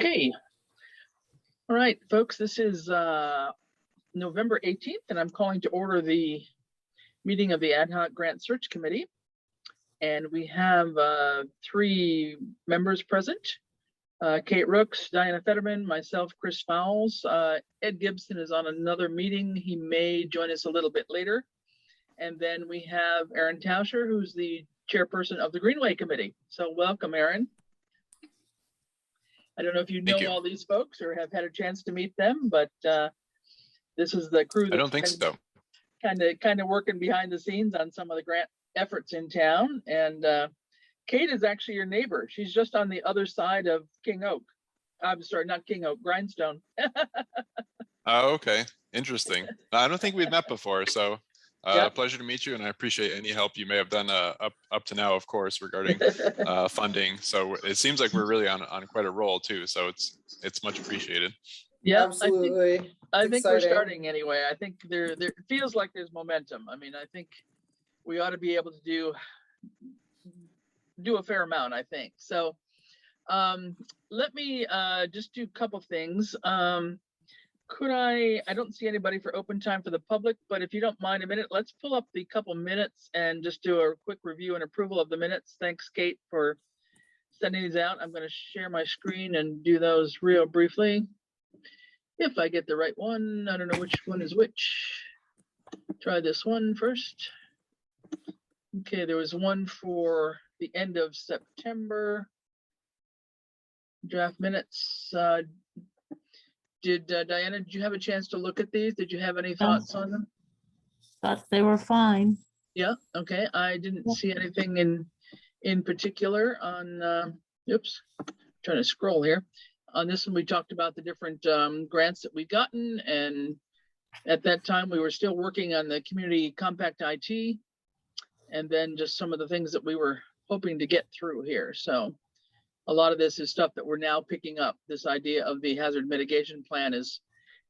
Okay. All right, folks, this is November 18th, and I'm calling to order the meeting of the Ad Hoc Grant Search Committee. And we have three members present. Kate Rooks, Diana Fetterman, myself, Chris Fowles. Ed Gibson is on another meeting. He may join us a little bit later. And then we have Erin Tauscher, who's the chairperson of the Greenway Committee. So welcome, Erin. I don't know if you know all these folks or have had a chance to meet them, but this is the crew. I don't think so. Kind of working behind the scenes on some of the grant efforts in town. And Kate is actually your neighbor. She's just on the other side of King Oak. I'm sorry, not King Oak, Grindstone. Oh, okay. Interesting. I don't think we've met before, so Yep. Pleasure to meet you, and I appreciate any help you may have done up to now, of course, regarding funding. So it seems like we're really on quite a roll too. So it's much appreciated. Yeah, absolutely. I think we're starting anyway. I think there it feels like there's momentum. I mean, I think we ought to be able to do a fair amount, I think. So let me just do a couple things. Could I don't see anybody for open time for the public, but if you don't mind a minute, let's pull up the couple minutes and just do a quick review and approval of the minutes. Thanks, Kate, for sending these out. I'm going to share my screen and do those real briefly. If I get the right one, I don't know which one is which. Try this one first. Okay, there was one for the end of September. Draft minutes. Diana, did you have a chance to look at these? Did you have any thoughts on them? Thought they were fine. Yeah, okay. I didn't see anything in particular on, oops, trying to scroll here. On this one, we talked about the different grants that we've gotten. And at that time, we were still working on the community compact IT. And then just some of the things that we were hoping to get through here. So a lot of this is stuff that we're now picking up. This idea of the hazard mitigation plan is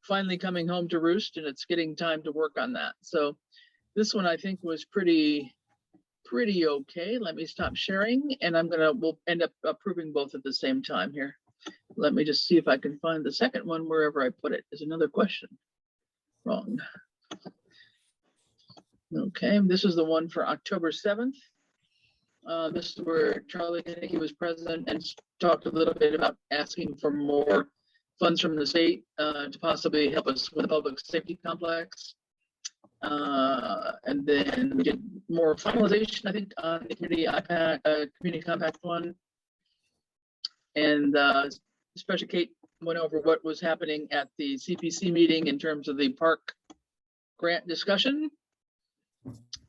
finally coming home to roost, and it's getting time to work on that. So this one I think was pretty okay. Let me stop sharing, and we'll end up approving both at the same time here. Let me just see if I can find the second one wherever I put it is another question. Wrong. Okay, this is the one for October 7th. This is where Charlie Henneke was present and talked a little bit about asking for more funds from the state to possibly help us with the public safety complex. And then we did more finalization, I think, on the community compact one. And especially Kate went over what was happening at the CPC meeting in terms of the park grant discussion.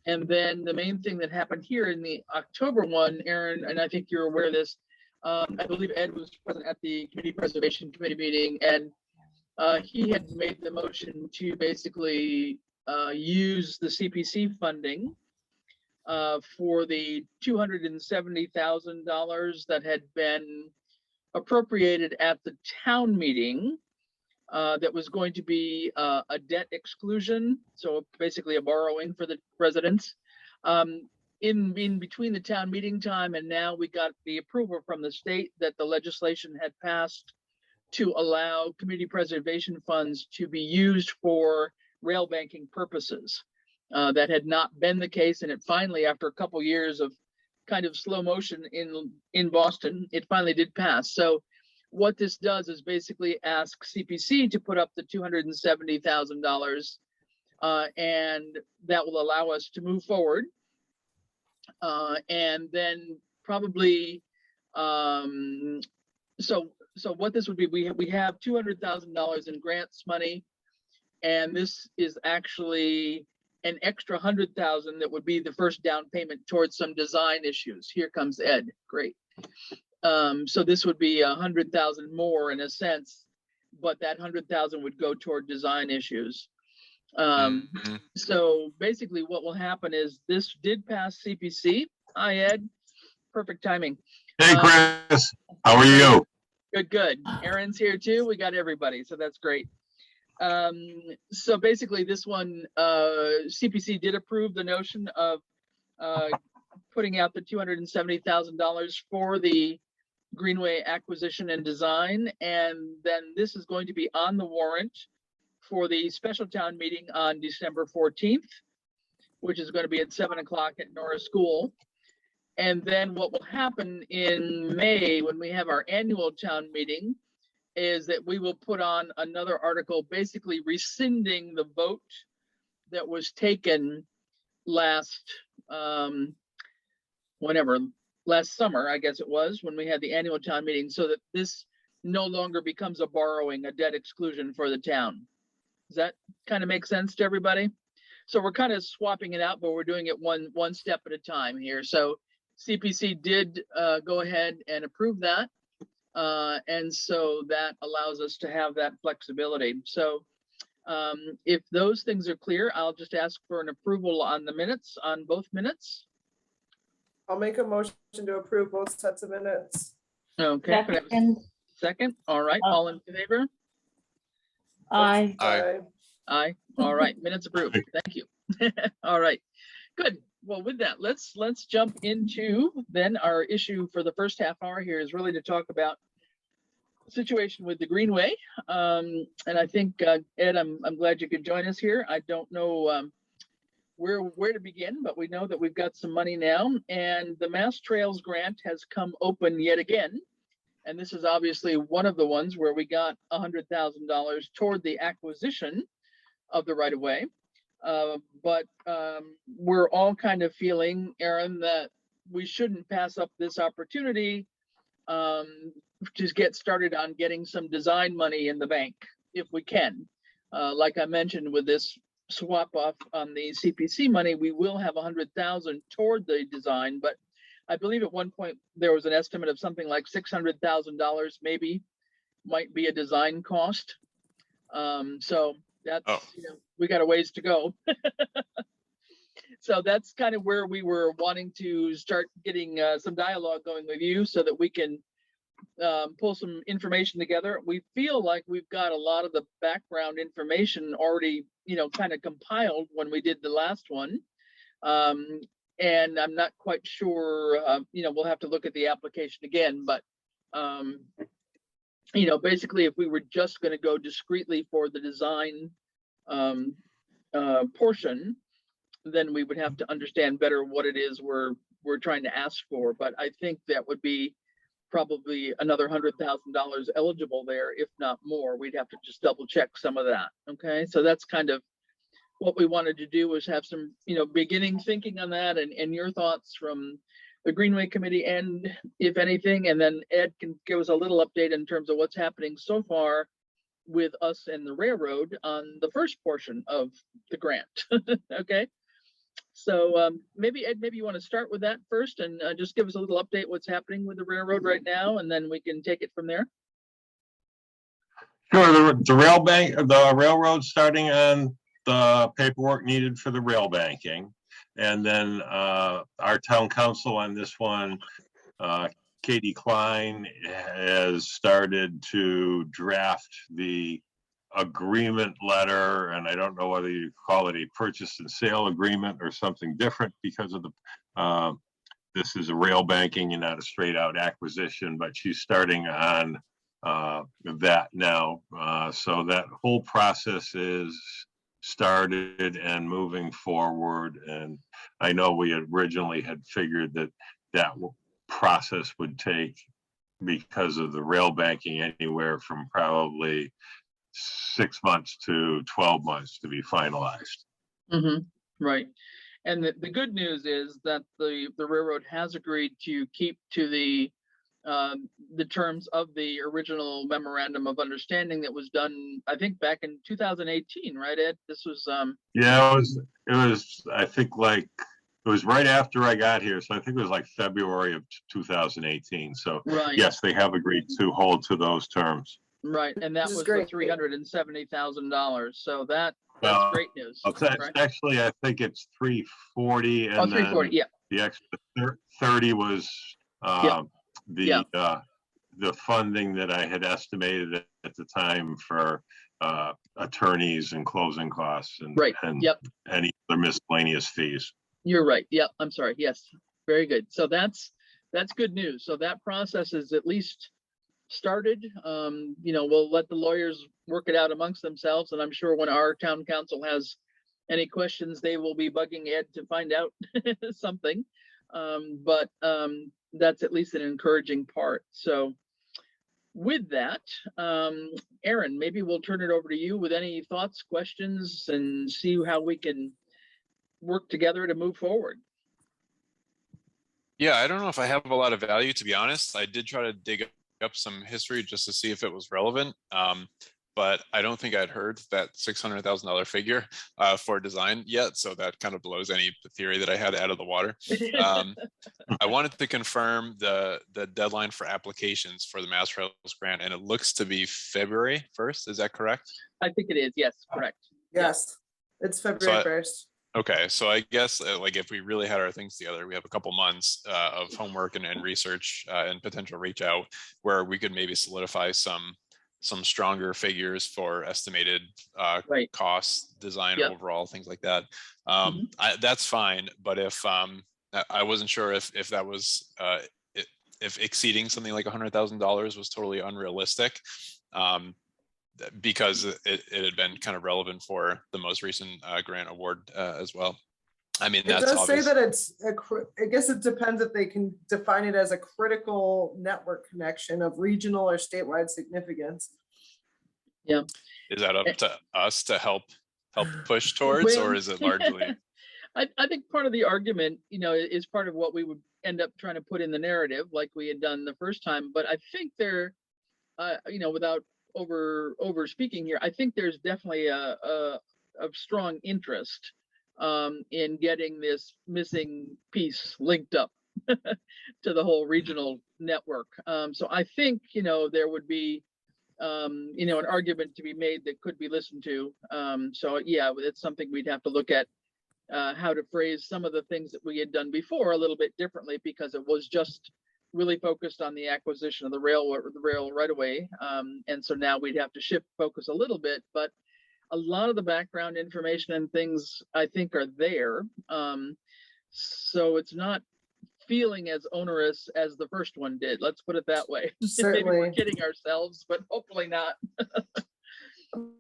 And then the main thing that happened here in the October one, Erin, and I think you're aware of this, I believe Ed was present at the Community Preservation Committee meeting, and he had made the motion to basically use the CPC funding for the $270,000 that had been appropriated at the town meeting. That was going to be a debt exclusion, so basically a borrowing for the residents. In between the town meeting time and now, we got the approval from the state that the legislation had passed to allow community preservation funds to be used for rail banking purposes. That had not been the case, and it finally, after a couple years of kind of slow motion in Boston, it finally did pass. So what this does is basically ask CPC to put up the $270,000, and that will allow us to move forward. And then probably, so what this would be, we have $200,000 in grants money, and this is actually an extra $100,000 that would be the first down payment towards some design issues. Here comes Ed. Great. So this would be 100,000 more in a sense, but that 100,000 would go toward design issues. So basically what will happen is this did pass CPC. Hi, Ed. Perfect timing. Hey, Chris. How are you? Good. Erin's here too. We got everybody, so that's great. So basically this one, CPC did approve the notion of putting out the $270,000 for the Greenway acquisition and design. And then this is going to be on the warrant for the special town meeting on December 14th, which is going to be at 7 o'clock at Norris School. And then what will happen in May when we have our annual town meeting is that we will put on another article basically rescinding the vote that was taken last summer, I guess it was, when we had the annual town meeting, so that this no longer becomes a borrowing, a debt exclusion for the town. Does that kind of make sense to everybody? So we're kind of swapping it out, but we're doing it one step at a time here. So CPC did go ahead and approve that. And so that allows us to have that flexibility. So if those things are clear, I'll just ask for an approval on the minutes, on both minutes. I'll make a motion to approve both sets of minutes. Okay. could I have a Second, Second. All right. All in favor? aye. Aye. Aye. All right. Minutes approved. Thank you. All right. Good. Well, with that, let's jump into then our issue for the first half hour here is really to talk about the situation with the Greenway. And I think, Ed, I'm glad you could join us here. I don't know where to begin, but we know that we've got some money now, and the Mass Trails grant has come open yet again. And this is obviously one of the ones where we got $100,000 toward the acquisition of the right-of-way. But we're all kind of feeling, Aaron, that we shouldn't pass up this opportunity to get started on getting some design money in the bank if we can. Like I mentioned, with this swap off on the CPC money, we will have 100,000 toward the design, but I believe at one point there was an estimate of something like $600,000 maybe might be a design cost. So that's, we got a ways to go. So that's kind of where we were wanting to start getting some dialogue going with you so that we can pull some information together. We feel like we've got a lot of the background information already, kind of compiled when we did the last one. And I'm not quite sure, we'll have to look at the application again, but, basically if we were just going to go discreetly for the design portion, then we would have to understand better what it is we're trying to ask for. But I think that would be probably another $100,000 eligible there, if not more. We'd have to just double check some of that. Okay, so that's kind of what we wanted to do, was have some, beginning thinking on that and your thoughts from the Greenway Committee, and if anything, and then Ed can give us a little update in terms of what's happening so far with us and the railroad on the first portion of the grant. Okay. So maybe Ed, maybe you want to start with that first and just give us a little update what's happening with the railroad right now, and then we can take it from there. Sure, the railroad starting on the paperwork needed for the rail banking. And then our town council on this one, Katie Klein, has started to draft the agreement letter, and I don't know whether you call it a purchase and sale agreement or something different, because of the this is a rail banking and not a straight out acquisition, but she's starting on that now. So that whole process is started and moving forward, and I know we originally had figured that process would take, because of the rail banking, anywhere from probably 6 months to 12 months to be finalized. Right. And the good news is that the railroad has agreed to keep to the terms of the original memorandum of understanding that was done, I think, back in 2018, right, Ed? This was yeah, it was I think like it was right after I got here, so I think it was like February of 2018. So right. Yes, they have agreed to hold to those terms. Right, and that was the $370,000. So that's great news. Right? Actually, I think it's 340, and 340, yeah. The extra 30 was the funding that I had estimated at the time for attorneys and closing costs and, any other miscellaneous fees. You're right. Yep. I'm sorry. Yes. Very good. So that's that's good news. So that process is at least started. We'll let the lawyers work it out amongst themselves, and I'm sure when our town council has any questions, they will be bugging Ed to find out something. But that's at least an encouraging part. So with that, Aaron, maybe we'll turn it over to you with any thoughts, questions, and see how we can work together to move forward. Yeah, I don't know if I have a lot of value, to be honest. I did try to dig up some history just to see if it was relevant. But I don't think I'd heard that $600,000 figure for design yet. So that kind of blows any theory that I had out of the water. I wanted to confirm the deadline for applications for the Mass Rails grant, and it looks to be February 1st. Is that correct? I think it is. Yes, correct. Yes, it's February 1st. Okay, so I guess like if we really had our things together, we have a couple months of homework and research and potential reach out where we could maybe solidify some stronger figures for estimated Right. costs, design Yep. overall, things like that. Mhm. That's fine, but if I wasn't sure if that was if exceeding something like $100,000 was totally unrealistic. Because it had been kind of relevant for the most recent grant award as well. I mean, It that's does say obvious. that I guess it depends if they can define it as a critical network connection of regional or statewide significance. Is that up to us to help push towards, or is it largely? I think part of the argument, is part of what we would end up trying to put in the narrative, like we had done the first time. But I think there, without over speaking here, I think there's definitely a strong interest in getting this missing piece linked up to the whole regional network. So I think, there would be, an argument to be made that could be listened to. So yeah, it's something we'd have to look at, how to phrase some of the things that we had done before a little bit differently, because it was just really focused on the acquisition of the rail right away. And so now we'd have to shift focus a little bit, but a lot of the background information and things I think are there. So it's not feeling as onerous as the first one did. Let's put it that way. Maybe we're Certainly. kidding ourselves, but hopefully not.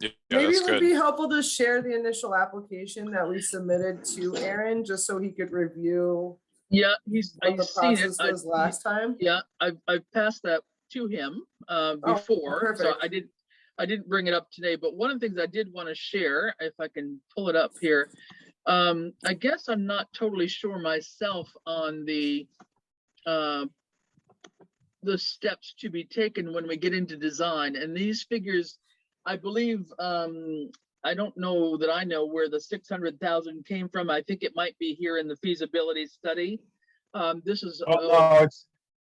Yeah, Maybe that's it would good. be helpful to share the initial application that we submitted to Aaron, just so he could review Yeah, what I've the seen it. process was last time. Yeah, I've passed that to him before, so perfect. I didn't bring it up today. But one of the things I did want to share, if I can pull it up here, I guess I'm not totally sure myself on the steps to be taken when we get into design. And these figures, I believe, I don't know that I know where the 600,000 came from. I think it might be here in the feasibility study. This is No,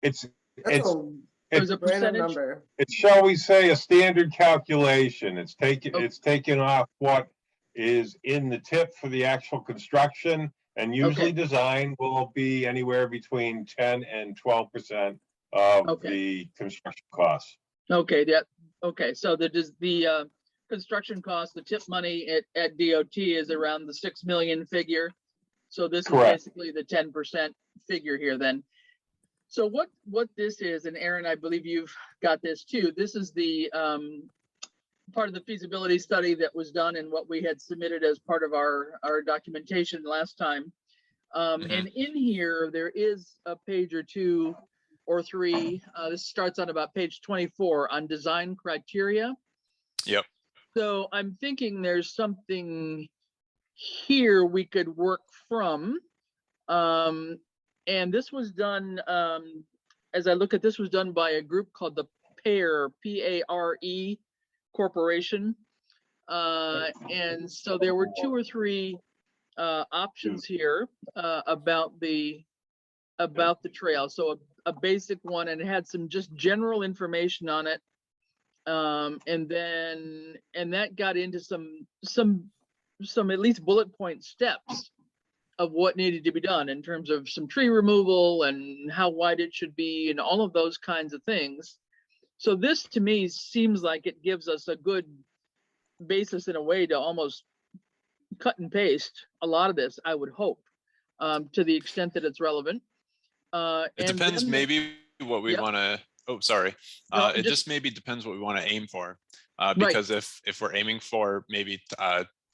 it's That's a there's a random percentage. number. it's, shall we say, a standard calculation. It's Oh. taken off what is in the tip for the actual construction, and usually design will be anywhere between 10 and 12% of Okay. the construction costs. Okay, yeah. Okay, so the construction cost, the tip money at DOT is around the 6 million figure. So this Correct. is basically the 10% figure here then. So what this is, and Aaron, I believe you've got this too. This is the part of the feasibility study that was done and what we had submitted as part of our documentation last time. And in here, there is a page or two or three. This starts on about page 24 on design criteria. Yep. So I'm thinking there's something here we could work from. And this was done, as I look at this, was done by a group called the PARE, P-A-R-E Corporation. And so there were two or three options here about the trail. So a basic one, and it had some just general information on it. And that got into some at least bullet point steps of what needed to be done in terms of some tree removal and how wide it should be and all of those kinds of things. So this to me seems like it gives us a good basis in a way to almost cut and paste a lot of this, I would hope, to the extent that it's relevant. It And depends then maybe what we Yep. want to, oh, sorry. No, It just- just maybe depends what we want to aim for. Right. Because if we're aiming for maybe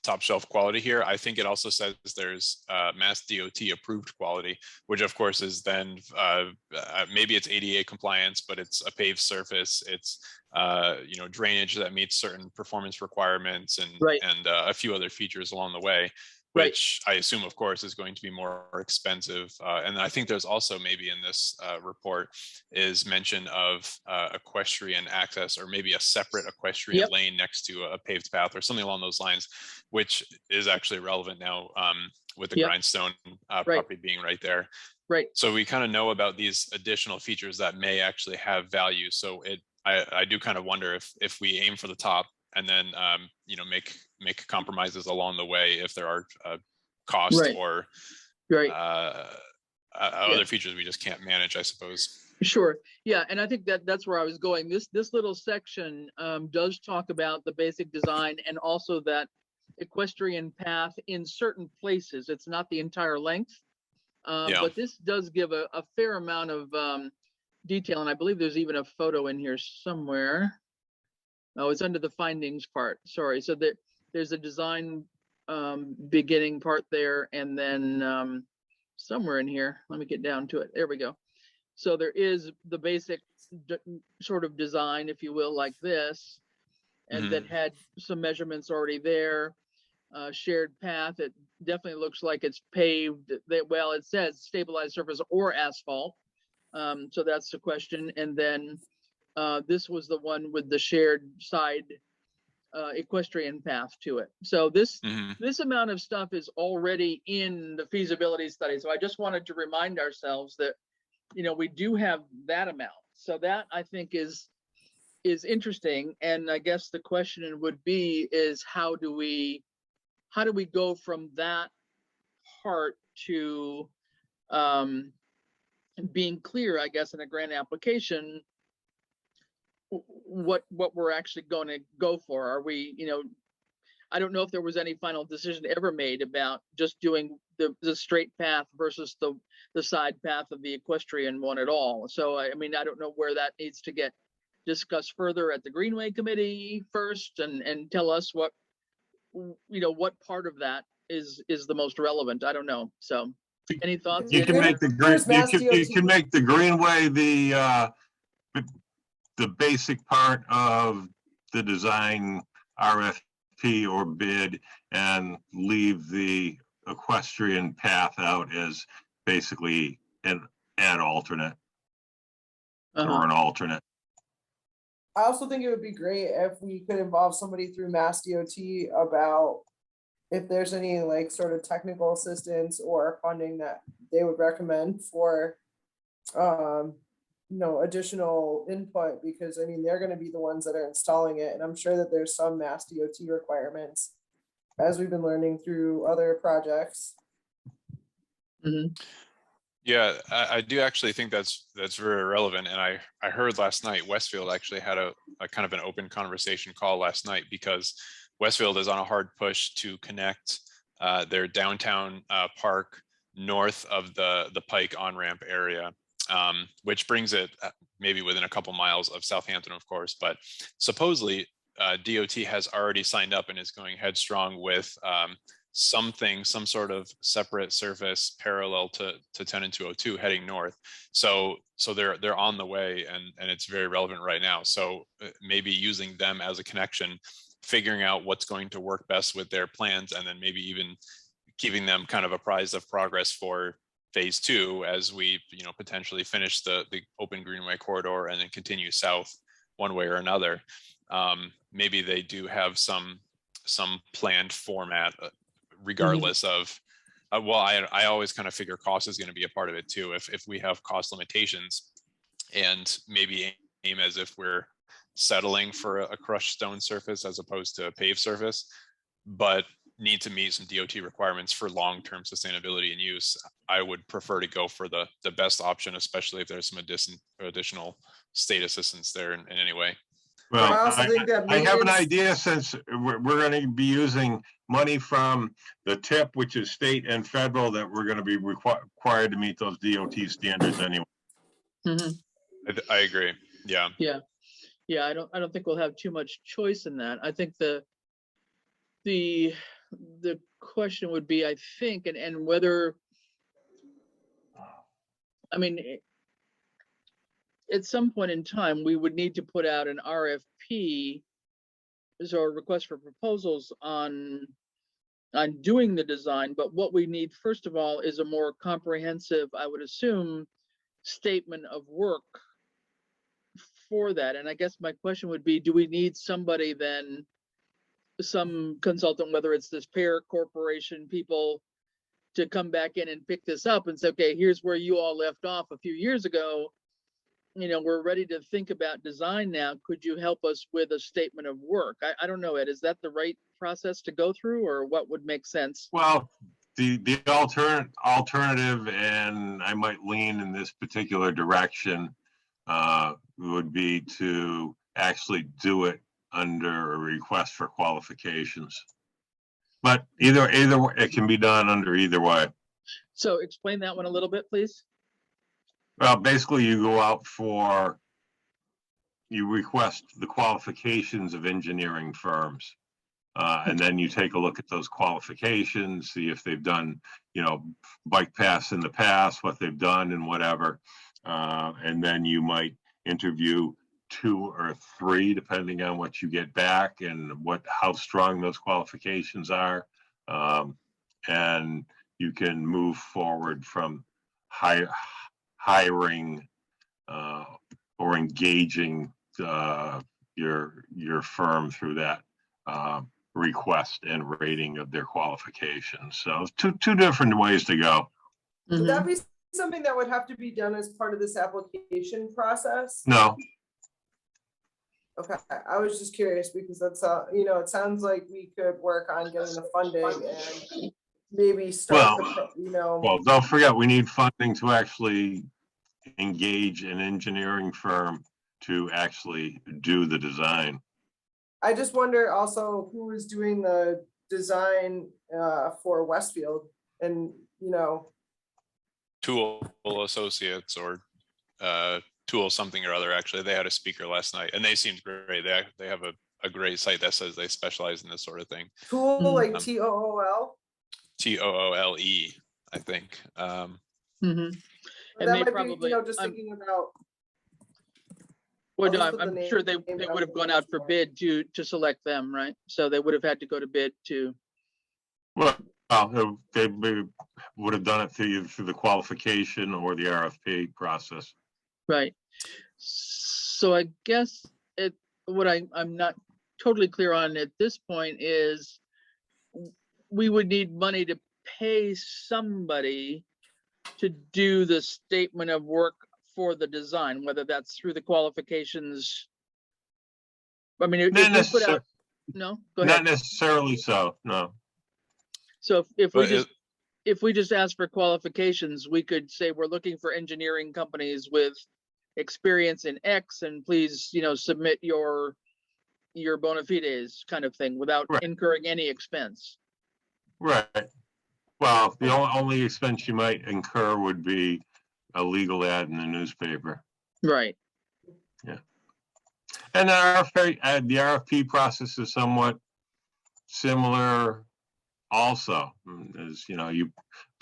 top shelf quality here, I think it also says there's Mass DOT approved quality, which of course is then maybe it's ADA compliance, but it's a paved surface. It's drainage that meets certain performance requirements and Right. a few other features along the way, Right. which I assume, of course, is going to be more expensive. And I think there's also maybe in this report is mention of equestrian access, or maybe a separate equestrian Yep. lane next to a paved path or something along those lines, which is actually relevant now with the Yep. grindstone Right. property being right there. Right. So we kind of know about these additional features that may actually have value. So I do kind of wonder if we aim for the top and then make compromises along the way if there are cost Right. or Right. other features we just can't manage, I suppose. Sure. Yeah, and I think that's where I was going. This little section does talk about the basic design and also that equestrian path in certain places. It's not the entire length, Yeah. but this does give a fair amount of detail, and I believe there's even a photo in here somewhere. Oh, it's under the findings part. Sorry. So there's a design beginning part there, and then somewhere in here, let me get down to it. There we go. So there is the basic sort of design, if you will, like this, and that had some measurements already there. Shared path. It definitely looks like it's paved. Well, it says stabilized surface or asphalt. So that's the question. And then this was the one with the shared side equestrian path to it. So this amount of stuff is already in the feasibility study. So I just wanted to remind ourselves that we do have that amount. So that I think is interesting. And I guess the question would be is how do we go from that part to being clear, I guess, in a grant application, what we're actually going to go for? Are we, I don't know if there was any final decision ever made about just doing the straight path versus the side path of the equestrian one at all. So, I mean, I don't know where that needs to get discussed further at the Greenway Committee first and tell us what part of that is the most relevant. I don't know. So any thoughts? You can make the Greenway the basic part of the design RFP or bid, and leave the equestrian path out as basically an alternate or an alternate. I also think it would be great if we could involve somebody through Mass DOT about if there's any like sort of technical assistance or funding that they would recommend for additional input, because I mean they're going to be the ones that are installing it, and I'm sure that there's some Mass DOT requirements as we've been learning through other projects. Yeah, I do actually think that's very relevant. And I heard last night Westfield actually had a kind of an open conversation call last night, because Westfield is on a hard push to connect their downtown park north of the Pike on-ramp area, which brings it maybe within a couple miles of Southampton, of course. But supposedly DOT has already signed up and is going headstrong with some sort of separate surface parallel to 10 and 202 heading north. So they're on the way, and it's very relevant right now. So maybe using them as a connection, figuring out what's going to work best with their plans, and then maybe even keeping them kind of apprised of progress for phase 2 as we potentially finish the open Greenway corridor and then continue south one way or another. Maybe they do have some planned format regardless of I always kind of figure cost is going to be a part of it too. If we have cost limitations, and maybe aim as if we're settling for a crushed stone surface as opposed to a paved surface, but need to meet some DOT requirements for long-term sustainability and use, I would prefer to go for the best option, especially if there's some additional state assistance there in any way. Well, I also think that I have an maintenance- idea, since we're going to be using money from the TIP, which is state and federal, that we're going to be required to meet those DOT standards anyway. Mhm. I agree. Yeah. Yeah, I don't think we'll have too much choice in that. I think the question would be, I think, and whether, I mean, at some point in time, we would need to put out an RFP, so a request for proposals on doing the design. But what we need, first of all, is a more comprehensive, I would assume, statement of work for that. And I guess my question would be, do we need somebody then, some consultant, whether it's this pair corporation people, to come back in and pick this up and say, okay, here's where you all left off a few years ago. You know, we're ready to think about design now. Could you help us with a statement of work? I don't know, Ed, is that the right process to go through, or what would make sense? Well, the alternative, and I might lean in this particular direction, would be to actually do it under a request for qualifications. But either it can be done under either way. So explain that one a little bit, please. Well, basically, you go out you request the qualifications of engineering firms. And then you take a look at those qualifications, see if they've done, bike paths in the past, what they've done and whatever. And then you might interview 2 or 3, depending on what you get back and how strong those qualifications are. And you can move forward from hiring or engaging your firm through that request and rating of their qualifications. So two different ways to go. Would that be something that would have to be done as part of this application process? No. Okay, I was just curious because that's it sounds like we could work on getting the funding and maybe start Well, don't forget, we need funding to actually engage an engineering firm to actually do the design. I just wonder also who is doing the design for Westfield, and Tool Associates or Tool something or other. Actually, they had a speaker last night and they seemed great. They have a great site that says they specialize in this sort of thing. Tool, like TOOL? TOOLE, I think. And that they might probably, be, just thinking about. well, no, I'll just put I'm the sure they name would have gone out for bid to select them, right? So they would have had to go to bid to. Well, they would have done it through the qualification or the RFP process. Right. So I guess what I'm not totally clear on at this point is we would need money to pay somebody to do the statement of work for the design, whether that's through the qualifications. I mean, if we put out, no, go ahead. Not necessarily so, no. So if we just ask for qualifications, we could say we're looking for engineering companies with experience in X, and please, submit your bona fides kind of thing without incurring any expense. Right. Well, the only expense you might incur would be a legal ad in the newspaper. Right. Yeah. And the RFP process is somewhat similar also. As you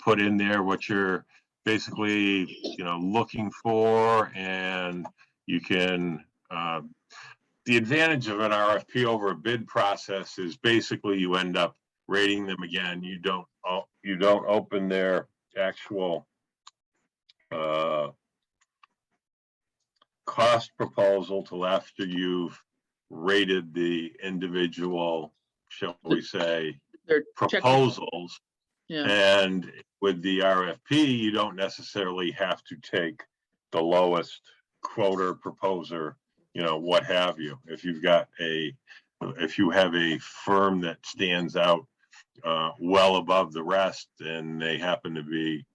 put in there what you're basically looking for, and you can the advantage of an RFP over a bid process is basically you end up rating them again. You don't open their actual cost proposal till after you've rated the individual, shall we say, proposals. Yeah. And with the RFP, you don't necessarily have to take the lowest quoter, proposer, what have you. If you have a firm that stands out well above the rest, and they happen to be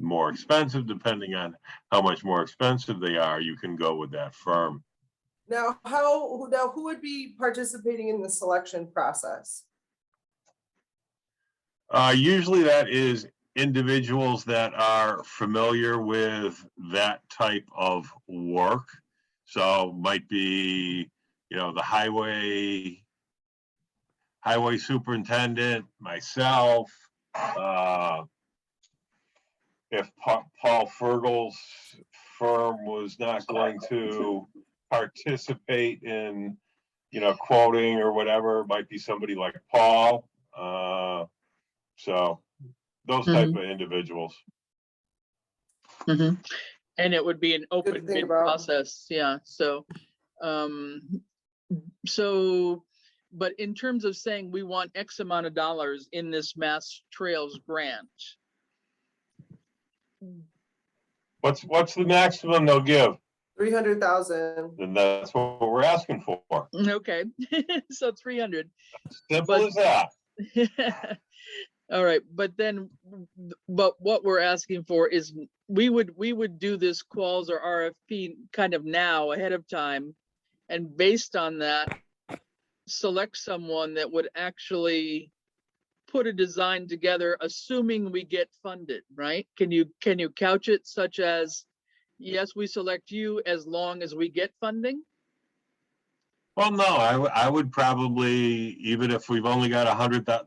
more expensive, depending on how much more expensive they are, you can go with that firm. Now, who would be participating in the selection process? Usually that is individuals that are familiar with that type of work. So might be, the highway superintendent, myself. If Paul Fergal's firm was not going to participate in, quoting or whatever, it might be somebody like Paul. So those type of individuals. And it would be an open to think bid about. process, yeah, so, but in terms of saying we want X amount of dollars in this Mass Trails grant. What's the maximum they'll give? 300,000. And that's what we're asking for. Okay, so 300. Simple as that. All right, but what we're asking for is we would do this quals or RFP kind of now ahead of time, and based on that, select someone that would actually put a design together, assuming we get funded, right? Can you couch it such as, yes, we select you as long as we get funding? Well, no, I would probably, even if we've only got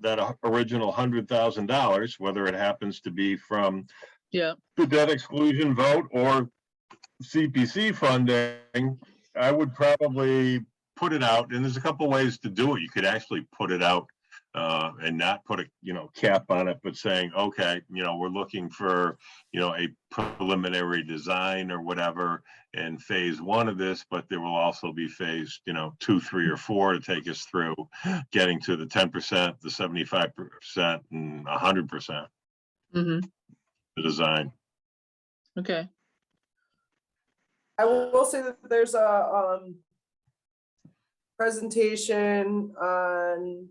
that original $100,000, whether it happens to be from the debt exclusion vote or CPC funding, I would probably put it out. And there's a couple ways to do it. You could actually put it out and not put a cap on it, but saying, okay, we're looking for a preliminary design or whatever in phase 1 of this, but there will also be phase 2, 3, or 4 to take us through getting to the 10%, the 75%, and 100%. The design. Okay. I will say that there's a presentation on,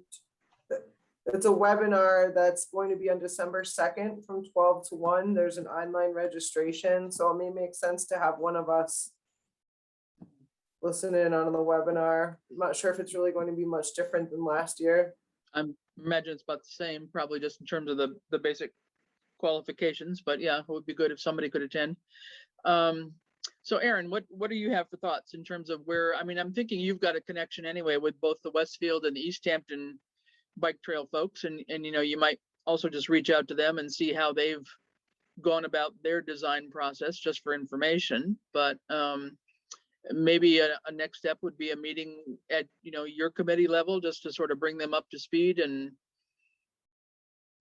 it's a webinar that's going to be on December 2nd from 12 to 1. There's an online registration, so it may make sense to have one of us listen in on the webinar. I'm not sure if it's really going to be much different than last year. I imagine it's about the same, probably just in terms of the basic qualifications, but yeah, it would be good if somebody could attend. So Aaron, what do you have for thoughts in terms of where, I'm thinking you've got a connection anyway with both the Westfield and the Easthampton bike trail folks, and you might also just reach out to them and see how they've gone about their design process, just for information. But maybe a next step would be a meeting at your committee level, just to sort of bring them up to speed and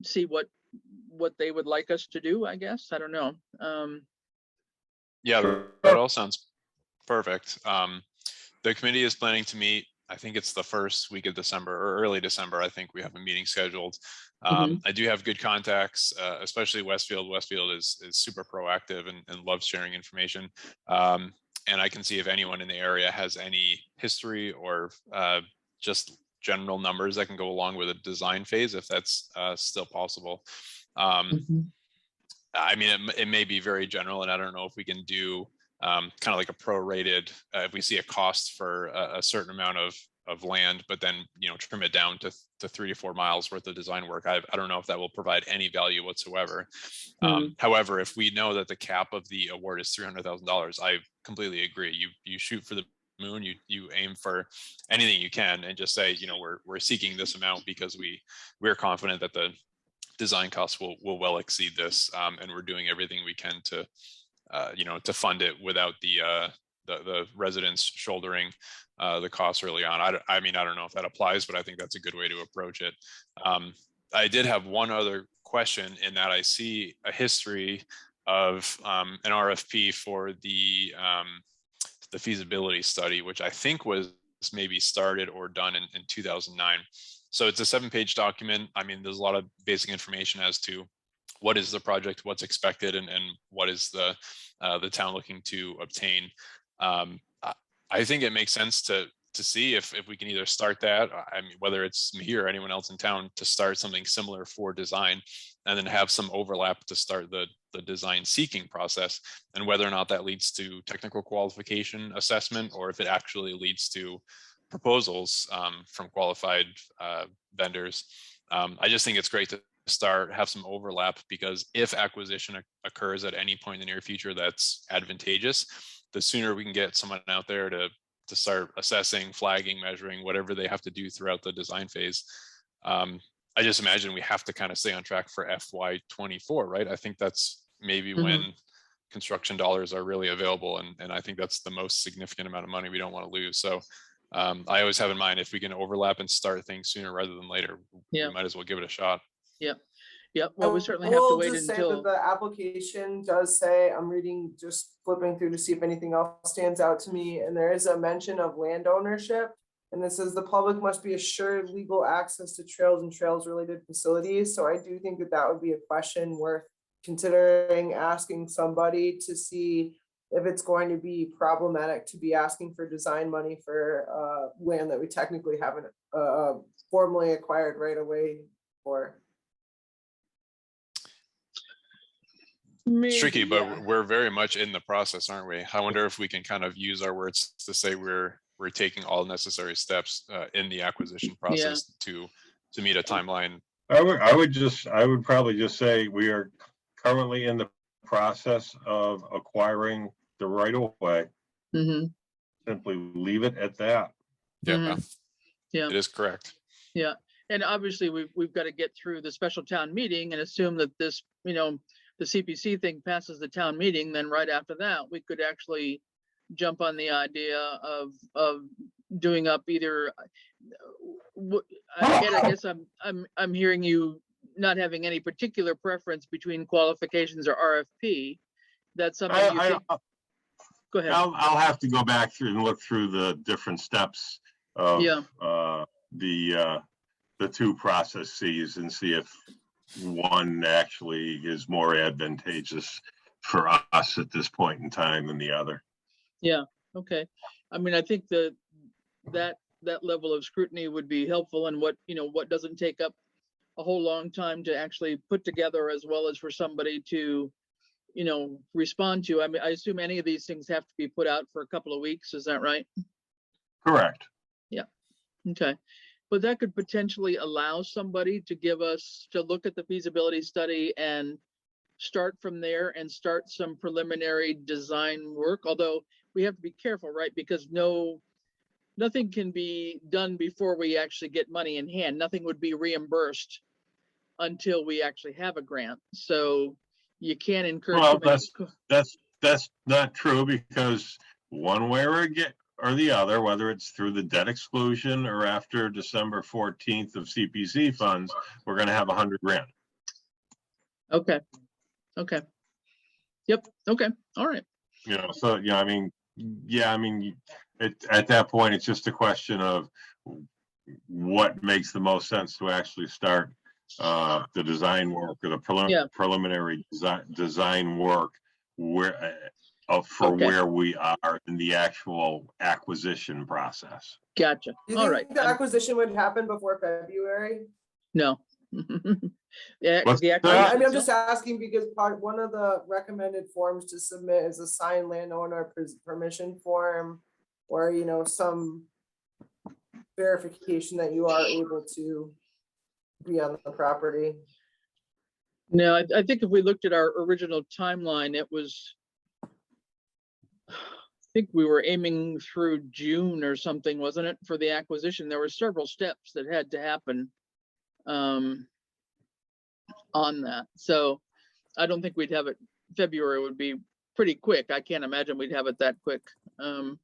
see what they would like us to do, I guess. I don't know. Yeah, that all sounds perfect. The committee is planning to meet, I think it's the first week of December or early December. I think we have a meeting scheduled. I do have good contacts, especially Westfield. Westfield is super proactive and loves sharing information. And I can see if anyone in the area has any history or just general numbers that can go along with a design phase, if that's still possible. It may be very general, and I don't know if we can do kind of like a prorated, if we see a cost for a certain amount of land, but then trim it down to 3 to 4 miles worth of design work. I don't know if that will provide any value whatsoever. However, if we know that the cap of the award is $300,000, I completely agree. You shoot for the moon, you aim for anything you can, and just say, we're seeking this amount because we're confident that the design costs will well exceed this, and we're doing everything we can to fund it without the residents shouldering the costs early on. I don't know if that applies, but I think that's a good way to approach it. I did have one other question, in that I see a history of an RFP for the feasibility study, which I think was maybe started or done in 2009. So it's a 7-page document. There's a lot of basic information as to what is the project, what's expected, and what is the town looking to obtain. I think it makes sense to see if we can either start that, whether it's me or anyone else in town, to start something similar for design, and then have some overlap to start the the design seeking process, and whether or not that leads to technical qualification assessment, or if it actually leads to proposals from qualified vendors. I just think it's great to have some overlap, because if acquisition occurs at any point in the near future that's advantageous, the sooner we can get someone out there to start assessing, flagging, measuring, whatever they have to do throughout the design phase. I just imagine we have to kind of stay on track for FY24, right? I think that's maybe when construction dollars are really available. And I think that's the most significant amount of money we don't want to lose. So I always have in mind, if we can overlap and start things sooner rather than later, we might as well give it a shot. Yep. Well, we certainly have to We'll wait just say until. that the application does say, I'm reading, just flipping through to see if anything else stands out to me, and there is a mention of land ownership. And it says the public must be assured legal access to trails and trails related facilities. So I do think that that would be a question worth considering asking somebody, to see if it's going to be problematic to be asking for design money for land that we technically haven't formally acquired right away for. It's tricky, but we're very much in the process, aren't we? I wonder if we can kind of use our words to say we're taking all necessary steps in the acquisition process to meet a timeline. I would probably just say we are currently in the process of acquiring the right of way. Simply leave it at that. Yeah, it is correct. Yeah, and obviously we've got to get through the special town meeting and assume that this, the CPC thing passes the town meeting. Then right after that, we could actually jump on the idea of doing up either. I guess I'm hearing you not having any particular preference between qualifications or RFP. That's something you think. Go ahead. I'll have to go back through and look through the different steps of the two processes and see if one actually is more advantageous for us at this point in time than the other. Yeah. Okay. I mean, I think that level of scrutiny would be helpful, and what doesn't take up a whole long time to actually put together, as well as for somebody to respond to. I mean, I assume any of these things have to be put out for a couple of weeks. Is that right? Correct. Yeah. Okay. But that could potentially allow somebody to look at the feasibility study and start from there and start some preliminary design work. Although we have to be careful, right? Because nothing can be done before we actually get money in hand. Nothing would be reimbursed until we actually have a grant. So you can't encourage. Well, that's not true, because one way or the other, whether it's through the debt exclusion or after December 14th of CPC funds, we're going to have $100 grand. Okay. Yep. Okay. All right. So at that point, it's just a question of what makes the most sense to actually start the design work, or the preliminary design work where we are in the actual acquisition process. Gotcha. Do you All think right. the acquisition would happen before February? No. What's that? I'm just asking because one of the recommended forms to submit is a signed landowner permission form, or some verification that you are able to be on the property. No, I think if we looked at our original timeline, it was, I think we were aiming through June or something, wasn't it, for the acquisition? There were several steps that had to happen on that. So I don't think we'd have it. February would be pretty quick. I can't imagine we'd have it that quick. Can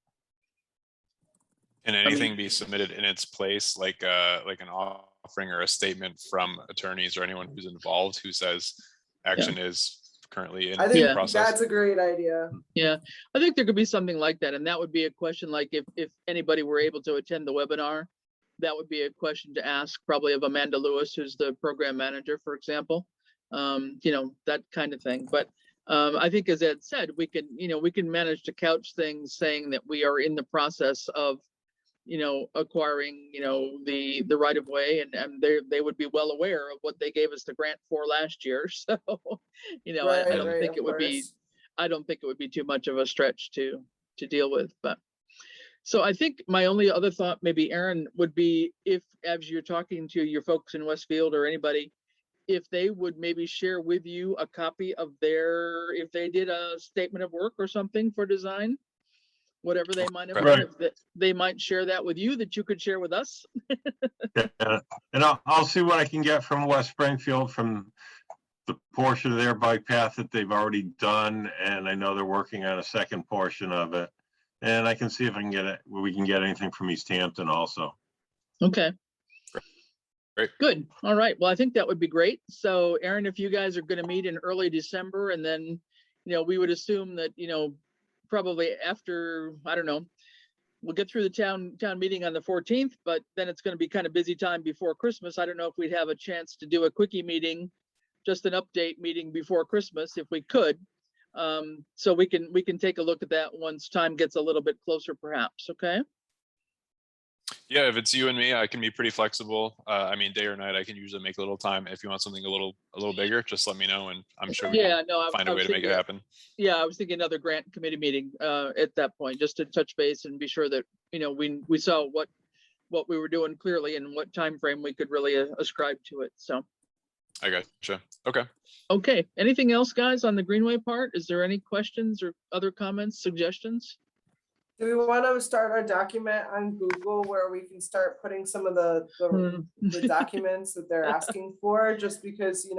anything be submitted in its place, like an offering or a statement from attorneys or anyone who's involved who says action is currently in the process? That's a great idea. Yeah, I think there could be something like that. And that would be a question, like if anybody were able to attend the webinar, that would be a question to ask, probably of Amanda Lewis, who's the program manager, for example, that kind of thing. But I think, as Ed said, we can manage to couch things saying that we are in the process of acquiring, the right of way, and they would be well aware of what they gave us the grant for last year. So, I Right, don't right, think of it would be, course. I don't think it would be too much of a stretch to deal with, but. So I think my only other thought, maybe Aaron, would be if, as you're talking to your folks in Westfield or anybody, if they would maybe share with you a copy of if they did a statement of work or something for design, whatever they might have Right. done, if they might share that with you, that you could share with us. Yeah, and I'll see what I can get from West Springfield, from the portion of their bike path that they've already done, and I know they're working on a second portion of it. And I can see if I can get it, we can get anything from Easthampton also. Okay. Great. Good. All right. Well, I think that would be great. So Aaron, if you guys are going to meet in early December, and then, we would assume that, probably after, I don't know, we'll get through the town meeting on the 14th, but then it's going to be kind of busy time before Christmas. I don't know if we'd have a chance to do a quickie meeting, just an update meeting before Christmas, if we could. So we can take a look at that once time gets a little bit closer, perhaps. Okay. Yeah, if it's you and me, I can be pretty flexible. I mean, day or night, I can usually make a little time. If you want something a little bigger, just let me know, and I'm sure we can find a way to make it happen. Yeah, I was thinking another grant committee meeting at that point, just to touch base and be sure that we saw what we were doing clearly and what time frame we could really ascribe to it. So. I gotcha. Okay. Okay. Anything else, guys, on the Greenway part? Is there any questions or other comments, suggestions? Do we want to start our document on Google where we can start putting some of the documents that they're asking for? Just because,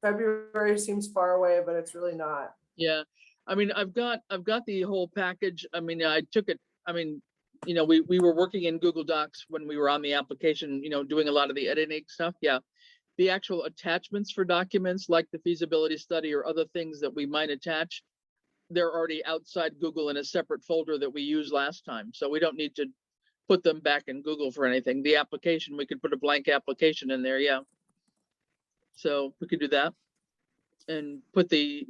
February seems far away, but it's really not. Yeah. I mean, I've got the whole package. I mean, I took it. I mean, we were working in Google Docs when we were on the application, doing a lot of the editing stuff. Yeah. The actual attachments for documents like the feasibility study or other things that we might attach, they're already outside Google in a separate folder that we used last time. So we don't need to put them back in Google for anything. The application, we could put a blank application in there. Yeah. So we could do that and put the,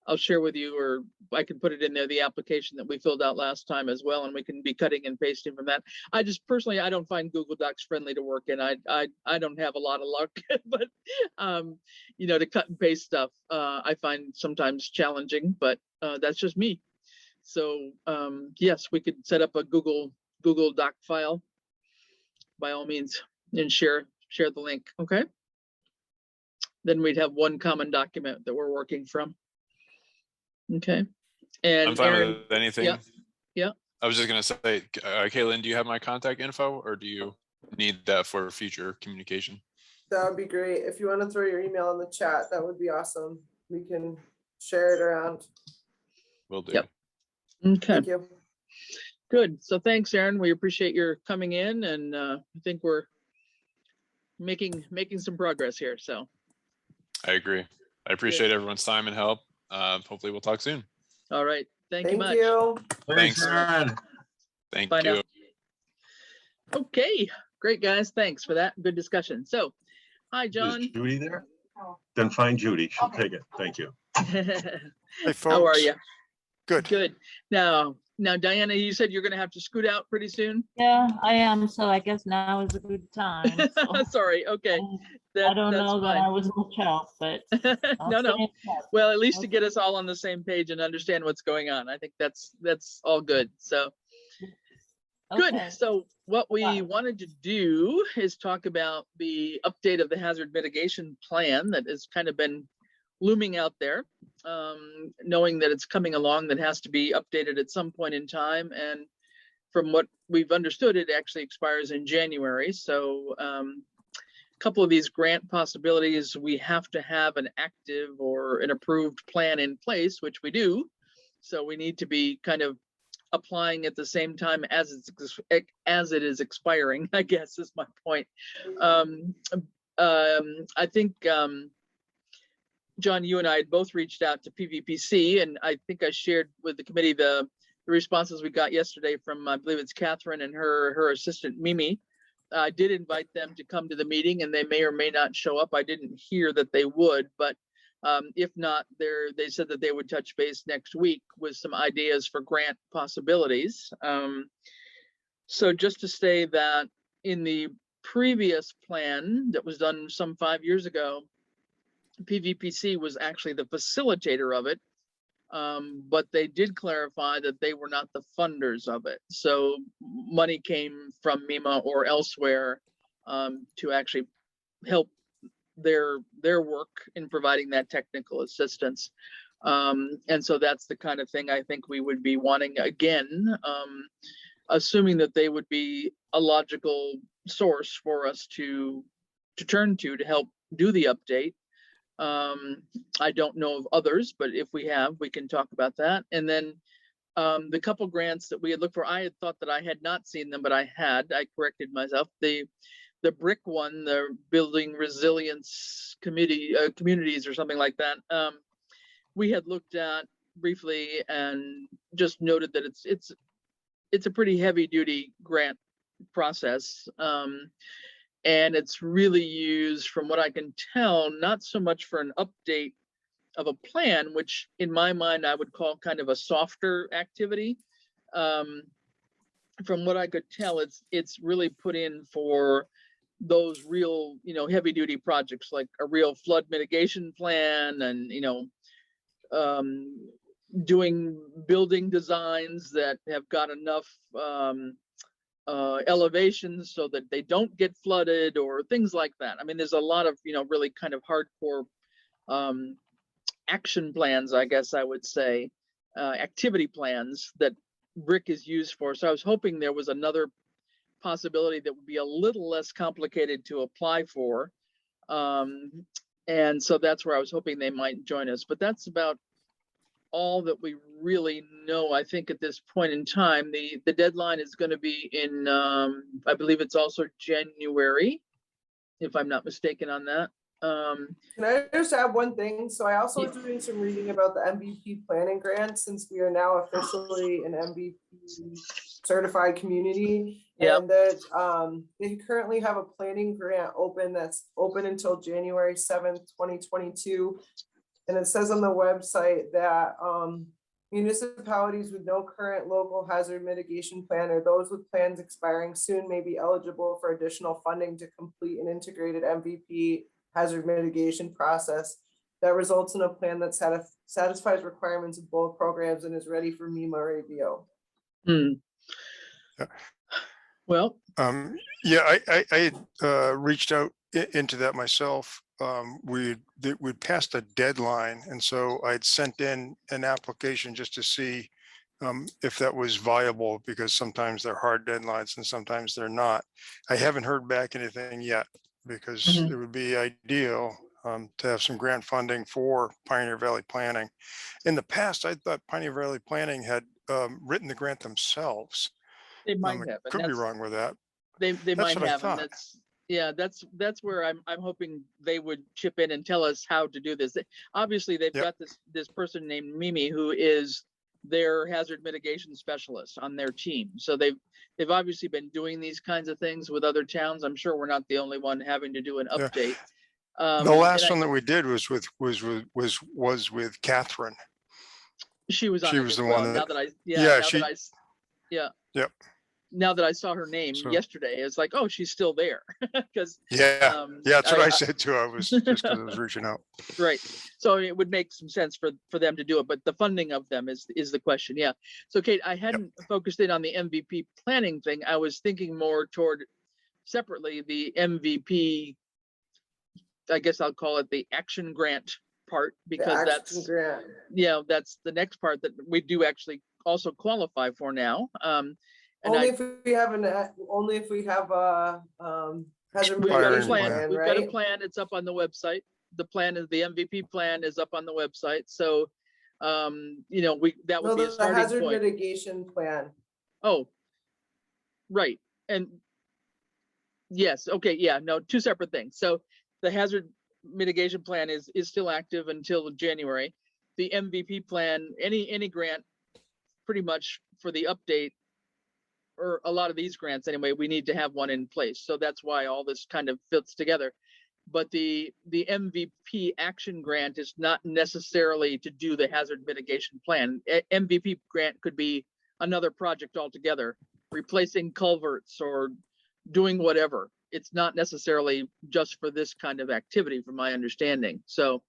I'll share with you, or I can put it in there, the application that we filled out last time as well, and we can be cutting and pasting from that. I just personally, I don't find Google Docs friendly to work in. I don't have a lot of luck, but to cut and paste stuff, I find sometimes challenging, but that's just me. So yes, we could set up a Google Doc file by all means and share the link. Okay. Then we'd have one common document that we're working from. Okay. And I'm fine Aaron, with anything. Yeah. I was just going to say, Caitlin, do you have my contact info, or do you need that for future communication? That would be great. If you want to throw your email in the chat, that would be awesome. We can share it around. Will do. Yep. Okay. Thank you. Good. So thanks, Aaron. We appreciate your coming in, and I think we're making some progress here. So I agree. I appreciate everyone's time and help. Hopefully we'll talk soon. all right. Thank you much. Thanks. Aaron. Thank Bye you. now. Okay. Great, guys. Thanks for that. Good discussion. So, hi, John. Is Judy there? Then find Judy. She'll take it. Thank you. Hey, folks. How are you? Good. Good. Now, Diana, you said you're going to have to scoot out pretty soon. Yeah, I am. So I guess now is a good time. So Sorry. Okay. I don't that's know that fine. I was much help, but I'll No. stay in touch. Well, at least to Okay. get us all on the same page and understand what's going on. I think that's all good. So good. Okay. So what we Bye. wanted to do is talk about the update of the hazard mitigation plan that has kind of been looming out there, knowing that it's coming along, that has to be updated at some point in time. And from what we've understood, it actually expires in January. So a couple of these grant possibilities, we have to have an active or an approved plan in place, which we do. So we need to be kind of applying at the same time as it is expiring, I guess is my point. I think, John, you and I had both reached out to PVPC, and I think I shared with the committee the responses we got yesterday from, I believe it's Catherine and her assistant, Mimi. I did invite them to come to the meeting, and they may or may not show up. I didn't hear that they would, but if not, they said that they would touch base next week with some ideas for grant possibilities. So just to say that in the previous plan that was done some 5 years ago, PVPC was actually the facilitator of it. But they did clarify that they were not the funders of it. So money came from MEMA or elsewhere to actually help their work in providing that technical assistance. And so that's the kind of thing I think we would be wanting again, assuming that they would be a logical source for us to turn to help do the update. I don't know of others, but if we have, we can talk about that. And then the couple grants that we had looked for, I had thought that I had not seen them, but I corrected myself. The BRIC one, the Building Resilience Communities or something like that, we had looked at briefly and just noted that it's a pretty heavy duty grant process. And it's really used, from what I can tell, not so much for an update of a plan, which in my mind I would call kind of a softer activity. From what I could tell, it's really put in for those real, heavy duty projects, like a real flood mitigation plan, and doing building designs that have got enough elevations so that they don't get flooded or things like that. I mean, there's a lot of, really kind of hardcore action plans, I guess I would say, activity plans that BRIC is used for. So I was hoping there was another possibility that would be a little less complicated to apply for. And so that's where I was hoping they might join us. But that's about all that we really know, I think, at this point in time. The deadline is going to be in, I believe it's also January, if I'm not mistaken on that. Can I just add one thing? So I also was doing some reading about the MVP planning grant, since we are now officially an MVP certified community. Yep. And that they currently have a planning grant open that's open until January 7th, 2022. And it says on the website that municipalities with no current local hazard mitigation plan or those with plans expiring soon may be eligible for additional funding to complete an integrated MVP hazard mitigation process that results in a plan that satisfies requirements of both programs and is ready for MEMA review. Yeah. Well, yeah, I had reached out into that myself. We'd passed a deadline, and so I'd sent in an application just to see if that was viable, because sometimes they're hard deadlines and sometimes they're not. I haven't heard back anything yet, because it would be ideal to have some grant funding for Pioneer Valley Planning. In the past, I thought Pioneer Valley Planning had written the grant themselves. they might have. And Could be wrong with that. They might what I have, and thought. that's where I'm hoping they would chip in and tell us how to do this. Obviously, they've got this person named Mimi, who is their hazard mitigation specialist on their team. So they've obviously been doing these kinds of things with other towns. I'm sure we're not the only one having to do an update. The last one that we did was with Catherine. She was on. She was the one now that I Yep. Now that I saw her name yesterday, it's like, oh, she's still there. Because that's what I said too. I was just because I was reaching out. Right. So it would make some sense for them to do it, but the funding of them is the question. Yeah. So Kate, I hadn't focused in on the MVP planning thing. I was thinking more toward separately the MVP, I guess I'll call it the action grant part, because that's the next part that we do actually also qualify for now. Only if we have a hazard we've got a mitigation plan. We've right? got a plan. It's up on the website. The plan is the MVP plan is up on the website. So, that would be a starting hazard point. mitigation plan. Oh, right. And yes, okay, yeah, no, two separate things. So the hazard mitigation plan is still active until January. The MVP plan, any grant, pretty much for the update, or a lot of these grants anyway, we need to have one in place. So that's why all this kind of fits together. But the MVP action grant is not necessarily to do the hazard mitigation plan. MVP grant could be another project altogether. replacing culverts or doing whatever. It's not necessarily just for this kind of activity, from my understanding. So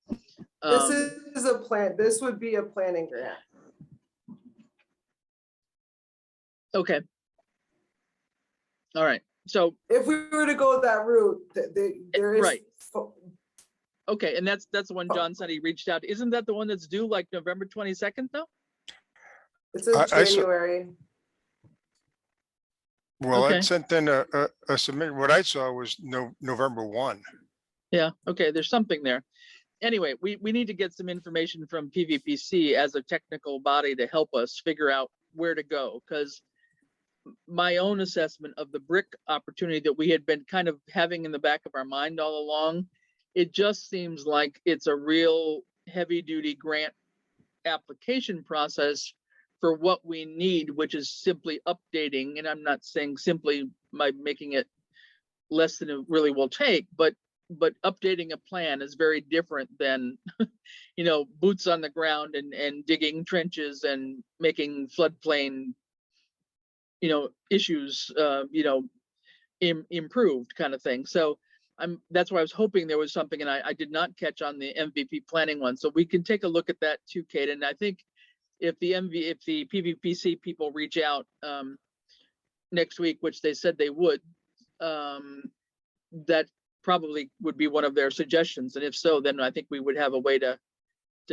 This is a plan, this would be a planning grant. okay. All right. So If we were to go that route, there is. Right. okay, and that's the one John said he reached out. Isn't that the one that's due like November 22nd though? It's in I saw- January. Well, Okay. I sent in a submit, what I saw was November 1. Yeah, okay, there's something there. Anyway, we need to get some information from PVPC as a technical body to help us figure out where to go, because my own assessment of the brick opportunity that we had been kind of having in the back of our mind all along, it just seems like it's a real heavy duty grant application process for what we need, which is simply updating. And I'm not saying simply by making it less than it really will take, but updating a plan is very different than, you know, boots on the ground and digging trenches and making floodplain, you know, issues, you know, improved kind of thing. So that's why I was hoping there was something, and I did not catch on the MVP planning one. So we can take a look at that too, Kate. And I think if the PVPC people reach out next week, which they said they would, that probably would be one of their suggestions. And if so, then I think we would have a way to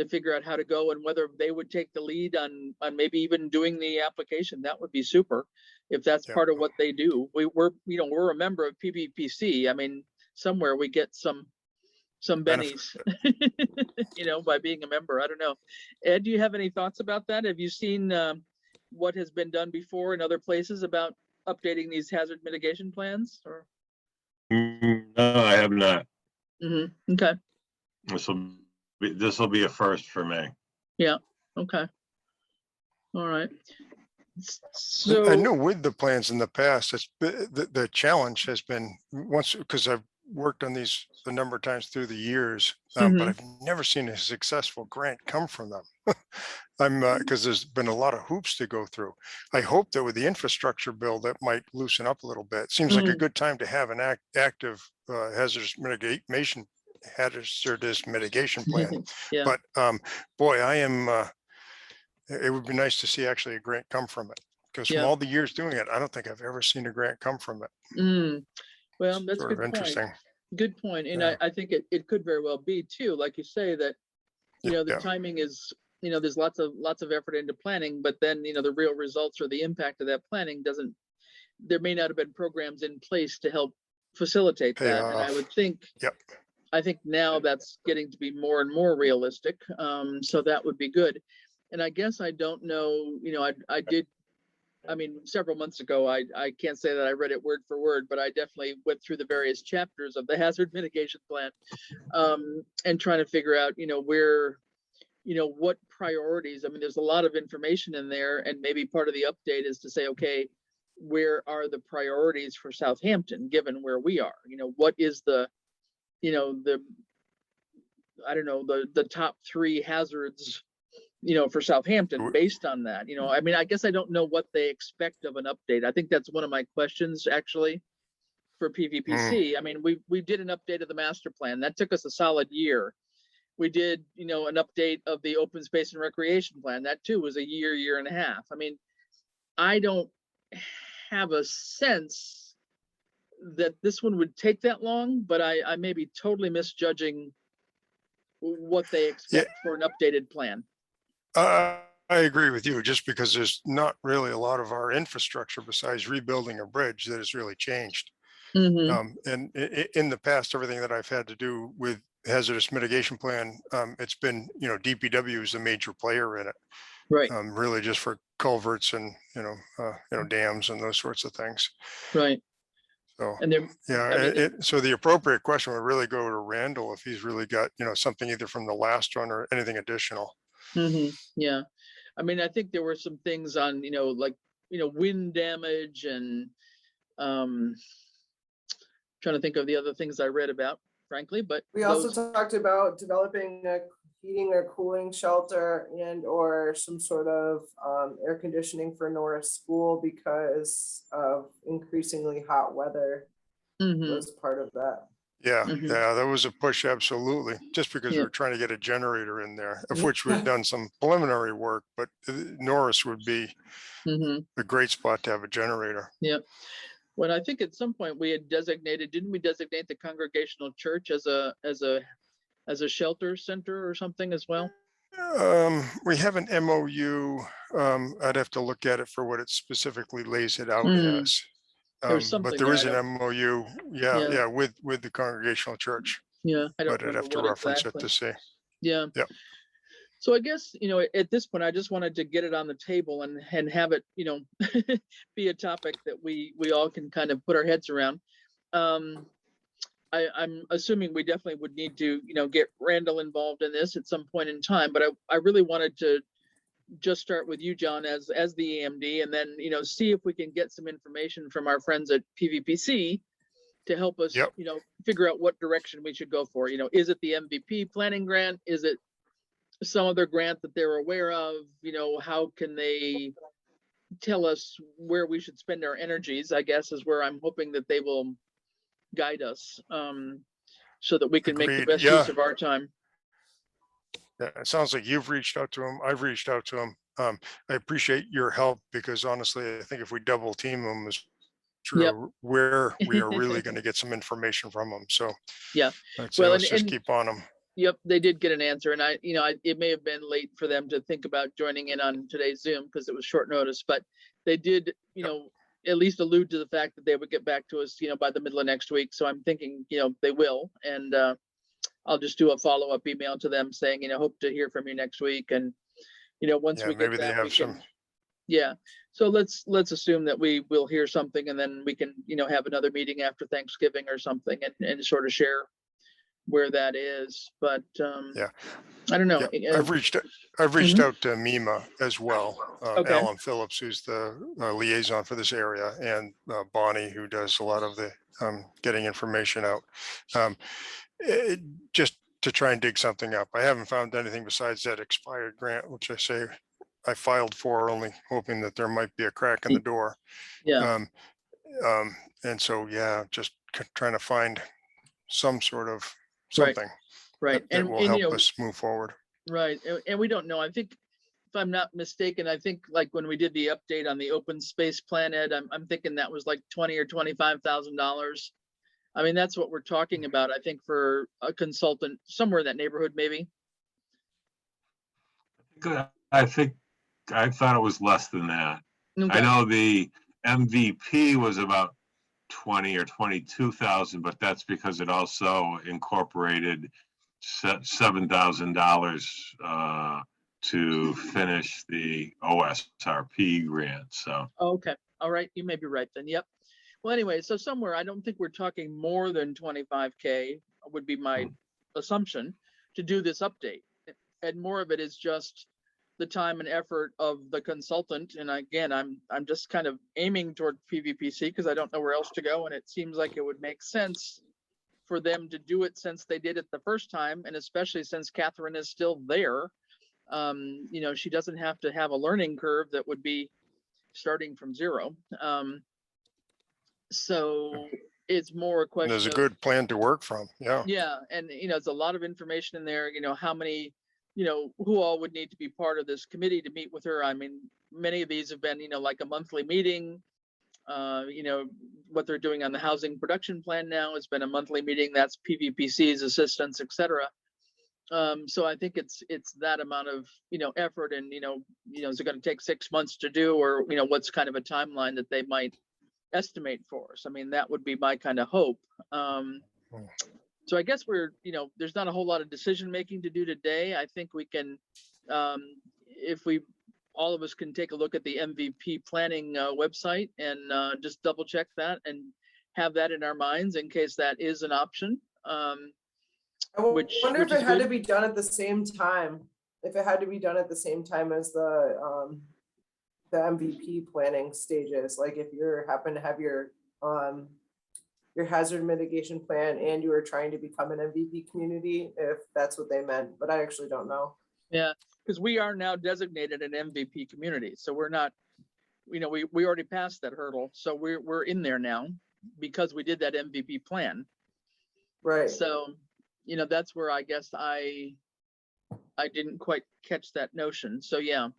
figure out how to go, and whether they would take the lead on maybe even doing the application. That would be super if that's Yep. part of what they do. We're a member of PVPC. I mean, somewhere we get some bennies, you know, by being a member. I don't know. Ed, do you have any thoughts about that? Have you seen what has been done before in other places about updating these hazard mitigation plans? Or No, I have not. okay. This will be a first for me. Yeah. Okay. All right. So I know with the plans in the past, the challenge has been once, because I've worked on these a number of times through the years, but I've never seen a successful grant come from them. Because there's been a lot of hoops to go through. I hope that with the infrastructure bill, that might loosen up a little bit. Seems like a good time to have an active hazardous mitigation plan. yeah. But boy, it would be nice to see actually a grant come from it, because from Yeah. all the years doing it, I don't think I've ever seen a grant come from it. Well, that's Sort good of interesting. point. Good point. And Yeah. I think it could very well be too, like you say, that, you know, the Yeah. timing is, you know, there's lots of effort into planning, but then, you know, the real results or the impact of that planning there may not have been programs in place to help facilitate Pay that. And I off. would think, Yep. I think now that's getting to be more and more realistic. So that would be good. And I guess I don't know, you know, I mean, several months ago, I can't say that I read it word for word, but I definitely went through the various chapters of the hazard mitigation plan, and trying to figure out, you know, where, you know, what priorities. I mean, there's a lot of information in there, and maybe part of the update is to say, okay, where are the priorities for Southampton, given where we are? You know, what is the, you know, I don't know, the top 3 hazards, you know, for Southampton based on that. You know, I mean, I guess I don't know what they expect of an update. I think that's one of my questions actually for PVPC. I mean, we did an update of the master plan. That took us a solid year. We did, you know, an update of the open space and recreation plan. That too was a year and a half. I mean, I don't have a sense that this one would take that long, but I may be totally misjudging what they expect for an updated plan. I agree with you, just because there's not really a lot of our infrastructure besides rebuilding a bridge that has really changed. And in the past, everything that I've had to do with hazardous mitigation plan, it's been, you know, DPW is a major player in it. Right. Really just for culverts and, you know, dams and those sorts of things. Right. So, and there, yeah, I mean, so the appropriate question would really go to Randall if he's really got, you know, something either from the last one or anything additional. yeah. I mean, I think there were some things on, you know, like, you know, wind damage and trying to think of the other things I read about, frankly, but We also talked about developing a heating or cooling shelter and or some sort of air conditioning for Norris School because of increasingly hot weather Mhm. was part of that. Yeah, Mhm. yeah, that was a push, absolutely. Just because we Yeah. were trying to get a generator in there, of Yeah. which we've done some preliminary work, but Norris would be Mhm. a great spot to have a generator. When I think at some point we had designated, didn't we designate the Congregational Church as a shelter center or something as well? We have an MOU. I'd have to look at it for what it specifically lays it out Mm, as. There's But something there there. is I an don't, MOU, Yeah. with the Congregational Church, yeah, I don't but I'd remember have to what reference it exactly. to see. Yeah. Yep. So I guess, at this point, I just wanted to get it on the table and have it, be a topic that we all can kind of put our heads around. I'm assuming we definitely would need to, get Randall involved in this at some point in time, but I really wanted to just start with you, John, as the EMD, and then, see if we can get some information from our friends at PVPC to help us, Yep. figure out what direction we should go for. Is it the MVP planning grant? Is it some other grant that they're aware of? How can they tell us where we should spend our energies, I guess, is where I'm hoping that they will guide us, so that we can make the Agreed. best Yeah. use of our time. Yeah, it sounds like you've reached out to him. I've reached out to him. I appreciate your help because honestly, I think if we double team them is Yep. true, where we are really going to get some information from them. So Yeah. I'd say Well, let's just and keep on them. yep, they did get an answer, and it may have been late for them to think about joining in on today's Zoom because it was short notice, but they did, at least allude to the fact that they would get back to us, by the middle of next week. So I'm thinking, they will, and I'll just do a follow-up email to them saying, hope to hear from you next week, and once Yeah, we get maybe they that, we have some. can. Yeah, so let's assume that we will hear something, and then we can, have another meeting after Thanksgiving or something, and sort of share where that is. But Yeah. I don't know. Yeah, I've reached Mhm. out to MEMA as well. Okay. Alan Phillips, who's the liaison for this area, and Bonnie, who does a lot of the getting information out. Just to try and dig something up. I haven't found anything besides that expired grant, which I say I filed for, only hoping that there might be a crack in the door. Yeah. And so, yeah, just trying to find some sort of Right. something Right. that will help us move forward. Right. And we don't know. I think, if I'm not mistaken, I think like when we did the update on the open space plan, Ed, I'm thinking that was like $20,000 or $25,000. I mean, that's what we're talking about, I think, for a consultant somewhere in that neighborhood, maybe. I think, I thought it was less than that. I Okay. know the MVP was about 20 or 22,000, but that's because it also incorporated $7,000 to finish the OSRP grant. So Okay. All right. You may be right then. Yep. Well, anyway, so somewhere, I don't think we're talking more than 25K would be my assumption to do this update. And more of it is just the time and effort of the consultant. And again, I'm just kind of aiming toward PVPC because I don't know where else to go. And it seems like it would make sense for them to do it since they did it the first time. And especially since Catherine is still there, she doesn't have to have a learning curve that would be starting from zero. So it's more a question There's a of, good plan to work from. Yeah. yeah, and it's a lot of information in there. How many, who all would need to be part of this committee to meet with her. I mean, many of these have been, like a monthly meeting. What they're doing on the housing production plan now has been a monthly meeting. That's PVPC's assistance, etc. So I think it's that amount of effort, and is it going to take 6 months to do, or what's kind of a timeline that they might estimate for us? I mean, that would be my kind of hope. So I guess we're, there's not a whole lot of decision making to do today. I think we can, if we, all of us can take a look at the MVP planning website and just double check that and have that in our minds in case that is an option. I wonder if it had to be done at the same time. If it had to be done at the same time as the MVP planning stages, like if you happen to have your your hazard mitigation plan and you were trying to become an MVP community, if that's what they meant, but I actually don't know. Yeah, because we are now designated an MVP community, so we're not, we already passed that hurdle, so we're in there now because we did that MVP plan. Right. So, that's where I guess I didn't quite catch that notion. So yeah.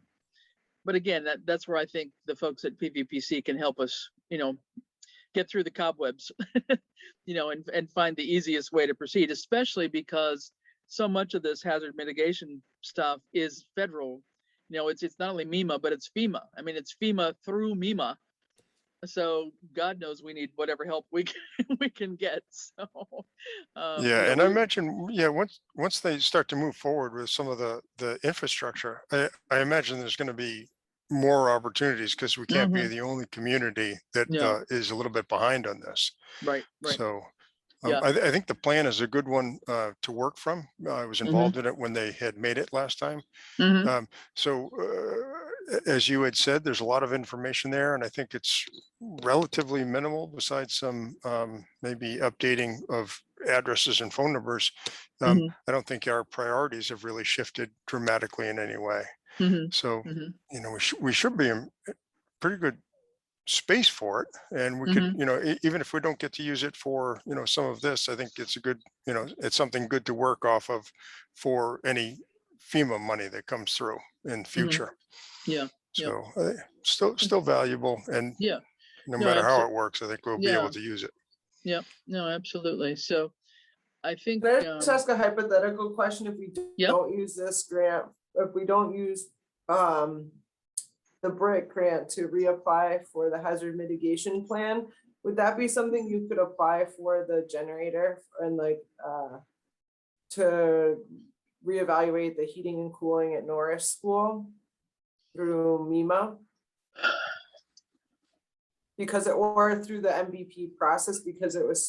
But again, that's where I think the folks at PVPC can help us, get through the cobwebs, and find the easiest way to proceed, especially because so much of this hazard mitigation stuff is federal. It's not only MEMA, but it's FEMA. I mean, it's FEMA through MEMA. So God knows we need whatever help we can get. So Yeah, and I mentioned, once they start to move forward with some of the infrastructure, I imagine there's going to be more opportunities because we can't be the only community that is a little bit behind on this. Right. So Yeah. I think the plan is a good one to work from. I was involved in it when they had made it last time. So as you had said, there's a lot of information there, and I think it's relatively minimal besides some maybe updating of addresses and phone numbers. I don't think our priorities have really shifted dramatically in any way. So, we should be in pretty good space for it, and we could, even if we don't get to use it for, some of this, I think it's a good, it's something good to work off of for any FEMA money that comes through in future. Yeah. So still valuable, and no matter how it works, I think we'll be able to use it. Yeah, no, absolutely. So I think Can I just ask a hypothetical question? If we don't use this grant, if we don't use the BRIC grant to reapply for the hazard mitigation plan, would that be something you could apply for the generator and to reevaluate the heating and cooling at Norris School through MEMA? Or through the MVP process, because it was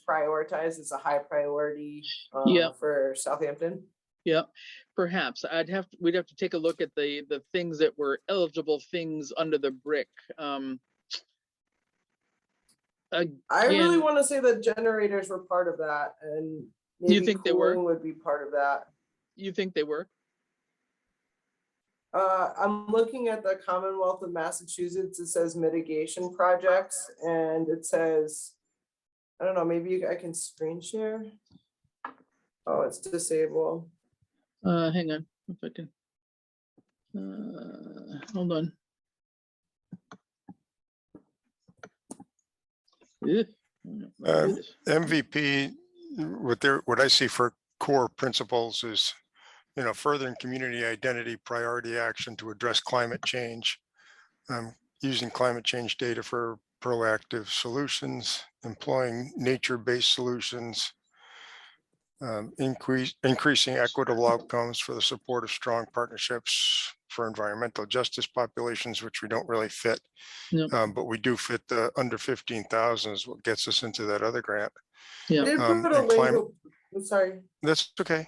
prioritized as a high priority for Southampton. Yeah, perhaps we'd have to take a look at the things that were eligible things under the BRIC. I really want to say that generators were part of that, and maybe you think they were? Would be part of that. You think they were? I'm looking at the Commonwealth of Massachusetts. It says mitigation projects, and it says, I don't know, maybe I can screen share. Oh, it's disabled. Hang on, if I can. Hold on. MVP, what I see for core principles is, furthering community identity, priority action to address climate change, using climate change data for proactive solutions, employing nature-based solutions, increasing equitable outcomes for the support of strong partnerships for environmental justice populations, which we don't really fit, but we do fit the under 15,000 is what gets us into that other grant. Yeah. I'm sorry. That's okay.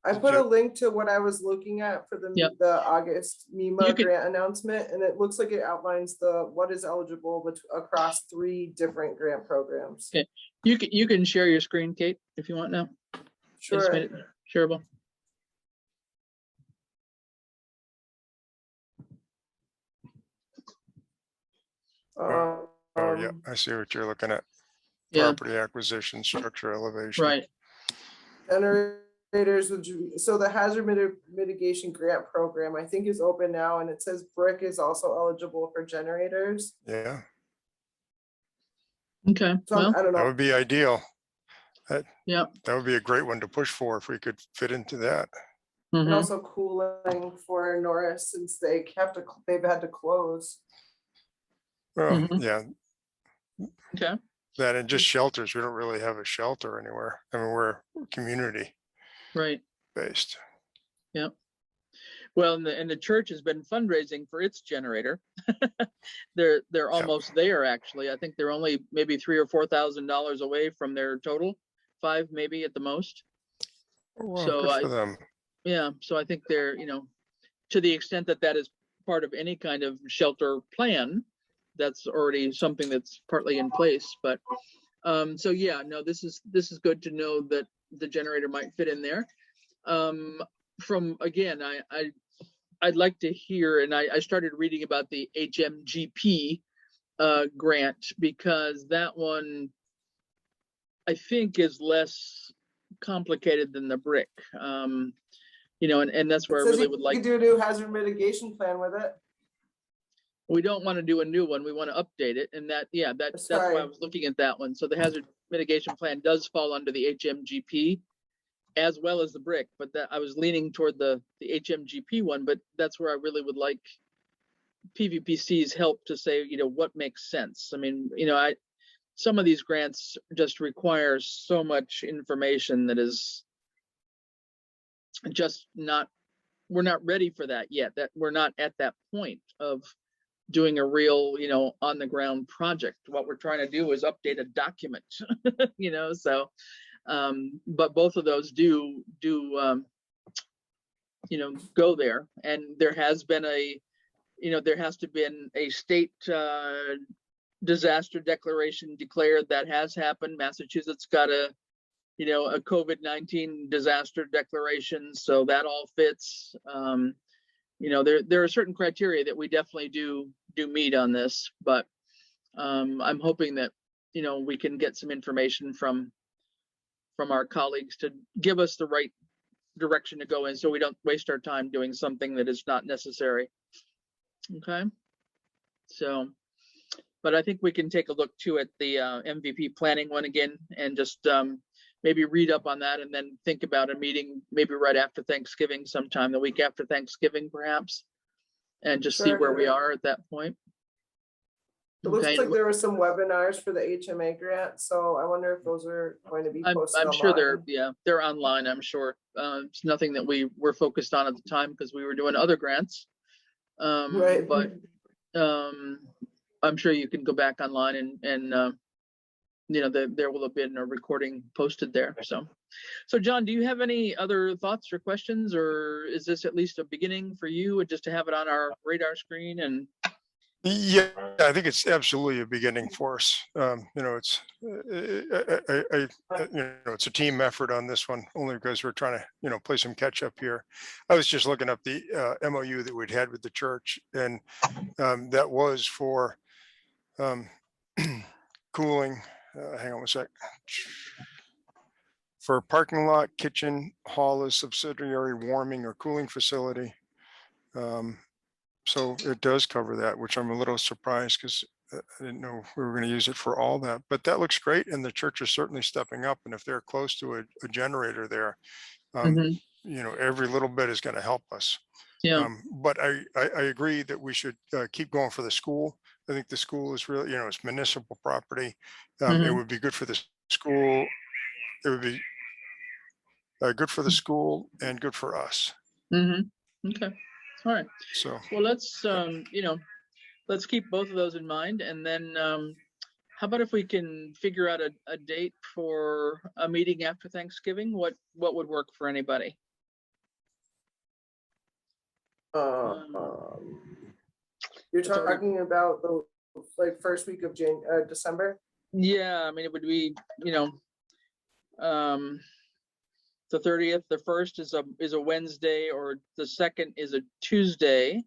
I put a link to what I was looking at for the August MEMA grant announcement, and it looks like it outlines what is eligible across 3 different grant programs. Okay, you can share your screen, Kate, if you want now. Sure. I just made it shareable. Yeah, I see what you're looking at. Property acquisition, structure elevation. Right. So the hazard mitigation grant program, I think, is open now, and it says BRIC is also eligible for generators. Yeah. Okay. So I don't know. That would be ideal. That would be a great one to push for if we could fit into that. And also cooling for Norris, since they've had to close. Well, yeah. Okay. That and just shelters. We don't really have a shelter anywhere. I mean, we're community based. Yeah. Well, and the church has been fundraising for its generator. They're almost there, actually. I think they're only maybe $3,000 or $4,000 away from their total, 5 maybe at the most. Well, good for them. Yeah, so I think they're, to the extent that is part of any kind of shelter plan, that's already something that's partly in place, but, so yeah, no, this is good to know that the generator might fit in there. From, again, I'd like to hear, and I started reading about the HMGP grant, because that one I think is less complicated than the brick. You know, and that's where I really would You like. could do a new hazard mitigation plan with it. We don't want to do a new one. We want to update it, and that, yeah, that's why I Sorry. was looking at that one. So the hazard mitigation plan does fall under the HMGP as well as the brick, but that I was leaning toward the HMGP one, but that's where I really would like PVPC's help to say, you know, what makes sense. I mean, you know, some of these grants just require so much information that is just not, we're not ready for that yet, that we're not at that point of doing a real, you know, on the ground project. What we're trying to do is update a document, you know, so, but both of those do, you know, go there. And there has been there has to been a state, disaster declaration declared. That has happened. Massachusetts got a COVID-19 disaster declaration, so that all fits. You know, there are certain criteria that we definitely do meet on this, but I'm hoping that, you know, we can get some information from our colleagues to give us the right direction to go in, so we don't waste our time doing something that is not necessary. Okay, so, but I think we can take a look too at the MVP planning one again, and just maybe read up on that, and then think about a meeting maybe right after Thanksgiving, sometime the week after Thanksgiving perhaps, and just see where we are at that point. It looks Okay. like there were some webinars for the HMA grant, so I wonder if those are going to be posted I'm sure online. they're online, I'm sure. It's nothing that we were focused on at the time because we were doing other grants. Right. But I'm sure you can go back online and you know, there will have been a recording posted there. So John, do you have any other thoughts or questions, or is this at least a beginning for you, just to have it on our radar screen? And Yeah, I think it's absolutely a beginning for us. You know, it's it's a team effort on this one, only because we're trying to, you know, play some catch up here. I was just looking up the MOU that we'd had with the church, and that was for cooling. Hang on a sec. For a parking lot, kitchen, hall as subsidiary warming or cooling facility. So it does cover that, which I'm a little surprised because I didn't know we were going to use it for all that. But that looks great, and the church is certainly stepping up. And if they're close to a generator there, you know, every little bit is going to help us. yeah, But I agree that we should keep going for the school. I think the school is really, you know, it's municipal property. It would be good for the school. It would be good for the school and good for us. Okay. All right. So, well, let's you know, let's keep both of those in mind, and then how about if we can figure out a date for a meeting after Thanksgiving? What would work for anybody? You're talking about the first week of December? Yeah, I mean, it would be, you know, the 30th, the 1st is a Wednesday, or the 2nd is a Tuesday.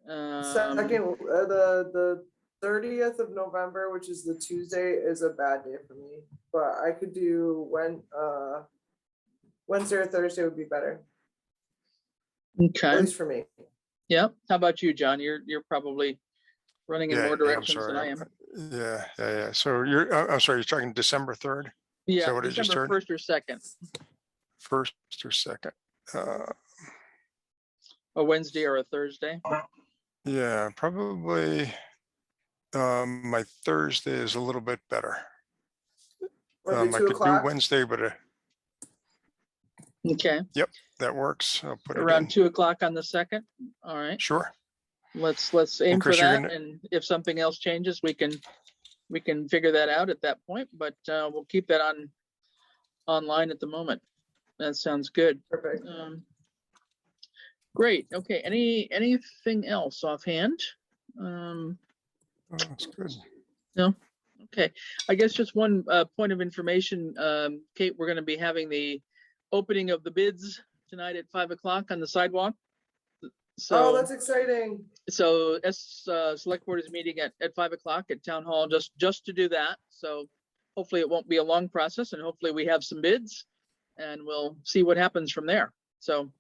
Second, the 30th of November, which is the Tuesday, is a bad day for me. But I could do Wednesday or Thursday would be better. Okay. At least for me. Yeah. How about you, John? You're probably running in more directions than I am. Yeah. So I'm sorry, you're talking December 3rd? Yeah, December 1st or 2nd. 1st or 2nd. A Wednesday or a Thursday? Yeah, probably my Thursday is a little bit better. I could do Wednesday, but okay. Yep, that works. I'll put around it 2 o'clock on the 2nd. All right. Sure. Let's aim Chris, for that, and if something else changes, we can figure that out at that point. But we'll keep that online at the moment. That sounds good. Perfect. Great. Okay. Anything else offhand? Oh, that's good. Okay, I guess just one point of information, Kate, we're gonna be having the opening of the bids tonight at 5 o'clock on the sidewalk. Oh, So, that's exciting. select board is meeting at 5 o'clock at town hall, just to do that. So hopefully it won't be a long process, and hopefully we have some bids and we'll see what happens from there. So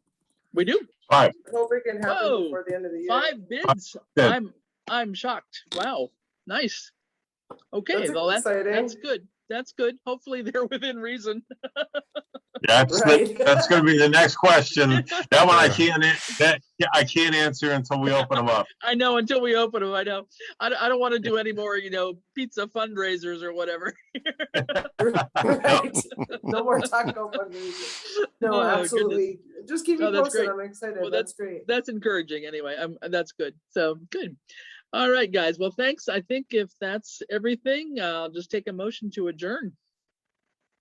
we do. 5. I hope it can happen Whoa, before the end of the year. 5 bids. Good. I'm shocked. Wow, nice. Okay, That's well, that's exciting. good. That's good. Hopefully they're within reason. Right. That's gonna be the next question. That one Yeah. I can't answer until we open them up. I know, until we open them, I know. I don't want to do any more, pizza fundraisers or whatever. Right. No more taco fundraising. No, Oh, absolutely. Just keep me No, that's posted. great. I'm excited. Well, That's great. That's encouraging anyway. That's good. So good. All right, guys. Well, thanks. I think if that's everything, I'll just take a motion to adjourn.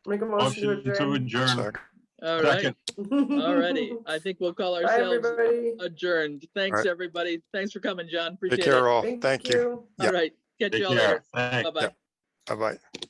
Make a motion to Motion to adjourn. adjourn. Second. All right. Second. All righty. I think we'll call Bye, ourselves everybody. adjourned. Thanks, All right. everybody. Thanks for coming, John. Take Appreciate it. care all. Thank you. All right. Catch Take you all care. later. Thanks. Bye-bye. Bye-bye.